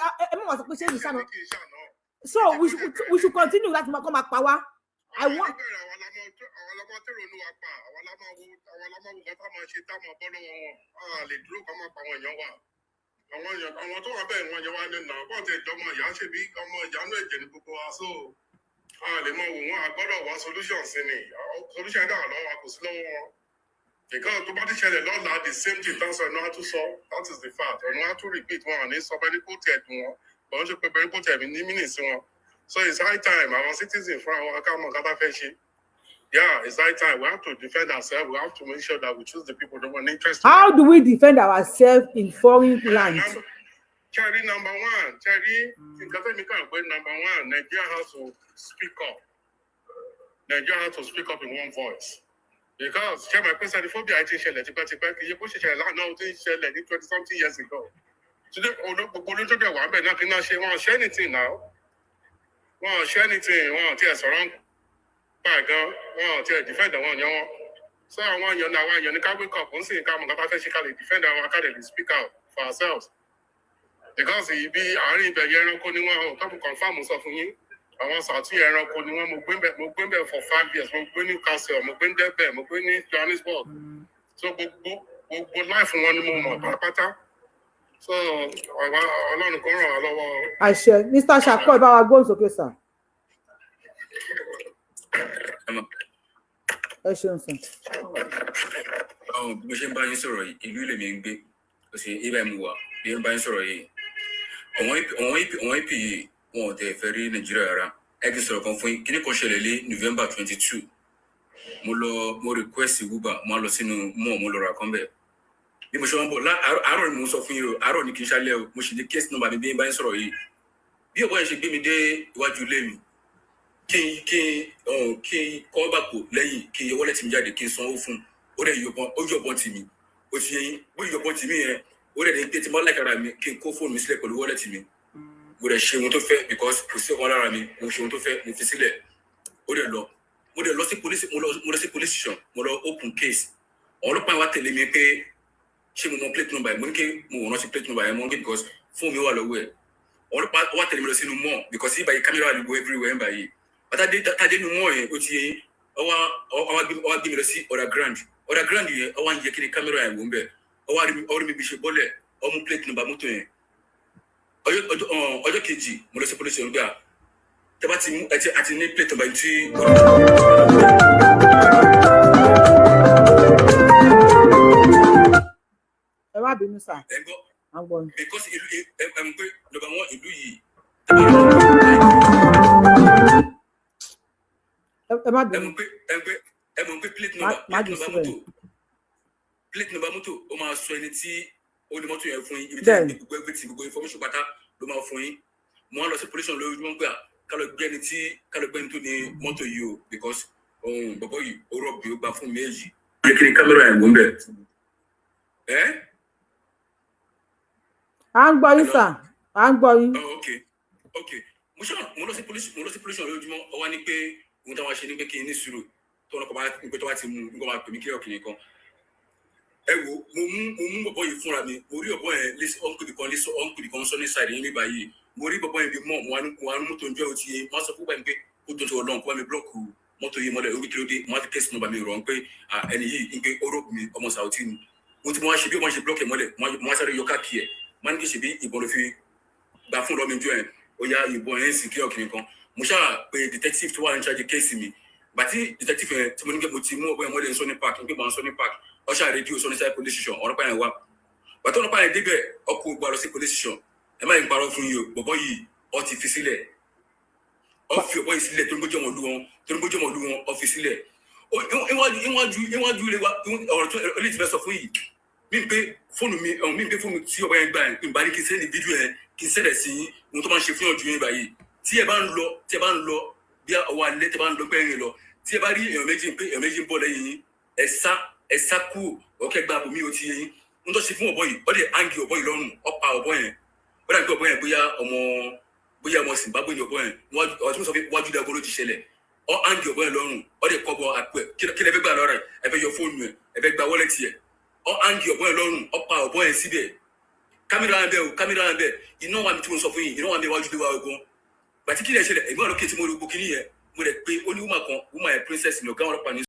So we should continue that come back power. I want. Because to body share the Lord like the same thing that's I know how to solve. That is the fact. I know how to repeat one. It's somebody put it one. But once you prepare put it in minutes one. So it's high time. Our citizens from our country. Yeah, it's high time. We have to defend ourselves. We have to make sure that we choose the people that want interest. How do we defend ourselves in foreign lands? Cherry number one. Cherry, number one. Nigeria has to speak up. Nigeria has to speak up in one voice. Because xenophobia is a 20-something years ago. Today, won't share anything now. Won't share anything. Won't tell us around. Won't tell defend the one. So I want you now. You can wake up and say, "Come on, defend our academy, speak out for ourselves." Because he be confirm himself for you. I want to see ẹranko ni wọ́n mo gbé bẹ̀ for 5 years mo gbé Newcastle mo gbé Ndigbo mo gbé ní Johannesburg so gbogbo life wọn ni mo mọ̀ pátápátá so Ọlọ́run kò ràn wá lọ́wọ́. Àṣẹ Mr. Shako ẹ bá wa gbóhùn sókè sà. Ẹ ṣeun sàn. Bó ṣe ń bá yín sọ̀rọ̀ yìí ìlú ilé mi ń gbé kò sí ibà mu wà bí ń bá yín sọ̀rọ̀ yìí àwọn ip yìí wọn ò tẹ fẹ́ rí Nàìjíríà rárá ẹ ti sọ̀rọ̀ kan fún yín kíní kan ṣẹlẹ̀ lé November 22 mo request Uber mo lọ sínú mo lọ ra kan bẹ́ẹ̀ bí mo ṣe wọn bọ̀ àárọ̀ ni mo sọ fún yín o àárọ̀ ni kì í ṣálẹ̀ o mo ṣì ní case number mi bí n bá yín sọ̀rọ̀ yìí bí ọ̀pọ̀ yẹn ṣe gbé mi dé iwájú ilé mi kí n kọ́ bá kò lẹ́yìn kí n yọ wallet mi jáde kí n sanwó fún ó dẹ̀ yọ̀bọ̀n tì mí ó ti yẹn bó yọ̀bọ̀n tì mí yẹn ó dẹ̀ ní pé tí mo láìka mi kí n kó fóònù mi sílẹ̀ pẹ̀lú wallet mi mo dẹ̀ ṣe ohun tó fẹ́ because kò sí ọkàn lára mi mo ṣe ohun tó fẹ́ mo fi sílẹ̀ ó dẹ̀ lọ mo lọ sí police station mo lọ open case ọlọ́pàá wa tẹ̀lé mi pé ṣé mo mọ plate number mo ní kí mo wọ̀n rántí plate number yẹn mo ní because fóònù mi wà lọ́wọ́ ẹ̀ ọlọ́pàá wà tẹ̀lé mi lọ sínú mọ́ because ibà yìí camera will go everywhere ń báyìí tàdé nu mọ́ yẹn ó ti yẹn ọwọ́ gbé mi lọ sí ọ̀dà grand yẹn ọwọ́ ń yẹ kí ni camera yẹn wò ń bẹ̀ ọwọ́ mi bí ṣe bọ́lẹ̀ ọmú plate number mọ́tò yẹn ọjọ́ kejì mo lọ sí police yẹn gbà tẹ́bá ti mú àti ní plate number tí. ẹ má bínú sá. because ìlú pé number one ìlú yìí. ẹ má bínú. ẹ mọ̀ pé plate number mọ́tò ó máa sọ ẹni tí ó ní mọ́tò yẹn fún yín ibi tí gbogbo information pátá ló máa fún yín mo wá lọ sí police lórí wọn gbà kálọ̀ gbẹ́ni tó ní mọ́tò yìí o because bọ̀bọ̀ yìí ó rọ̀bì ó gbà fún méjì. kékeré kámẹ́rà ẹ̀ wọ́n bẹ̀. à ń gbọ́ yín sà à ń gbọ́ yín. ok mo lọ sí police lójúmọ́ ọ wá ní pé ohun táwọn ṣe ní pé kí n ní sùúrù tó ọ̀nà kan bá ń pẹ́ tó bá ti mú nǹkan máa pè mí kílẹ̀ ọ̀kìnrin kan. ẹ wo mo mú bọ̀bọ̀ yìí fúnra mi mo rí ọ̀bọ̀ yẹn ọ̀nkùnrin kan sọ ní side yín nígbà yìí mo rí bọ̀bọ̀ yẹn bí mọ̀ mo wà ní mọ́tò njẹ́ òtí yẹn wọ́n sọ fún báyìí pé ó tó ń sọ ọlọ́run kó bá mi blọ́ọ̀kù mọ́tò yìí mọ́lẹ̀ orí kílódé mo á ti kẹ́sì nọ́mbà mi rọ̀ pé ẹni yìí ń pé ó rọ́ọ̀bù mi ọmọ sàwọ́tì ni mo ti mo wá ṣe bí wọ́n ṣe blọ́ọ̀kì mọ́lẹ̀ mo wá sáré yọ káàkiri ẹ̀ mo ní kí ṣe bí ìbọn ló fi gbà fún lọ́mí jọ ẹ̀ ó yá ìbọn ẹ̀ ń sìn kí ọkùnrin kan mo ṣáà pé detective tó wà ní charge kéèsì mi bàtí detective yẹn tí mo ní kí mo ti mú ọgbọ́n yẹn mọ́lẹ̀ Sunny Park nígbà wọn Sunny Park ọṣà rédíò Sunnyside police station ọlọ́pàá yẹn wá bàtí ọlọ́pàá yẹn débẹ̀ ọkọ̀ gbà lọ sí police station ẹ má yẹn parọ́ fún yìí o bọ̀bọ̀ yìí ọ ti fi sílẹ̀ ọ fi ọ̀bọ̀ yìí sílẹ̀ tó ń gbójú ọmọ lu wọn ọ fi sílẹ̀ iwájú ilé wa ọ̀rọ̀ tó olè ti fẹ́ sọ fún yìí mi pé fóònù tí ọba yẹn gbà yẹn n bá ní kí n sẹ́ni fídíò yẹn kí n sẹ́rẹ̀ sí ohun tó máa ń ṣe fún ọjọ́ yẹn báyìí tí ẹ bá ń lọ bí ọwọ́ alẹ́ tẹ bá ń lọ gbẹ́yìn lọ tí ẹ bá rí èèyàn méjì ń bọ̀ lẹ́yìn yín ẹ sá kú ọ̀kẹ́ gba àbòmí o ti yẹ yín ń tọ́ ṣe fún ọ̀bọ yìí ó lè áńgì ọ̀bọ yìí lọ́rùn ọ̀pá ọ̀bọ yẹn ó dàbí ọ̀bọ yẹn bóyá ọmọ Zimbabwe ní ọ̀bọ yẹn ọ̀tún sọ pé wájú dàgbọ́ ló ti ṣẹlẹ̀ ọ áńgì ọ̀bọ yẹn lọ́rùn ó lè kọ́bọ àpẹ kí lẹ fẹ́ gbà lọ́rẹ̀ ẹ fẹ́ yọ fóònù ẹ ẹ fẹ́ gba wọ́lẹ̀tì ẹ ọ áńgì ọ̀bọ yẹn lọ́rùn ọ̀pá ọ̀bọ yẹn síbẹ̀ kámẹ́rà ń bẹ iná wa mi tí mo sọ fún yìí iná wa mi wájú dé wa ogun bàtí kí lè ṣẹlẹ̀ ẹ̀gbọ́n àlọ́kẹ́ tí mo rí gbogbo kí ni yẹn mo rẹ̀ pé ó ní wúmà kan wúmà yẹn princess ní ọ̀gá ọlọ́pàá ní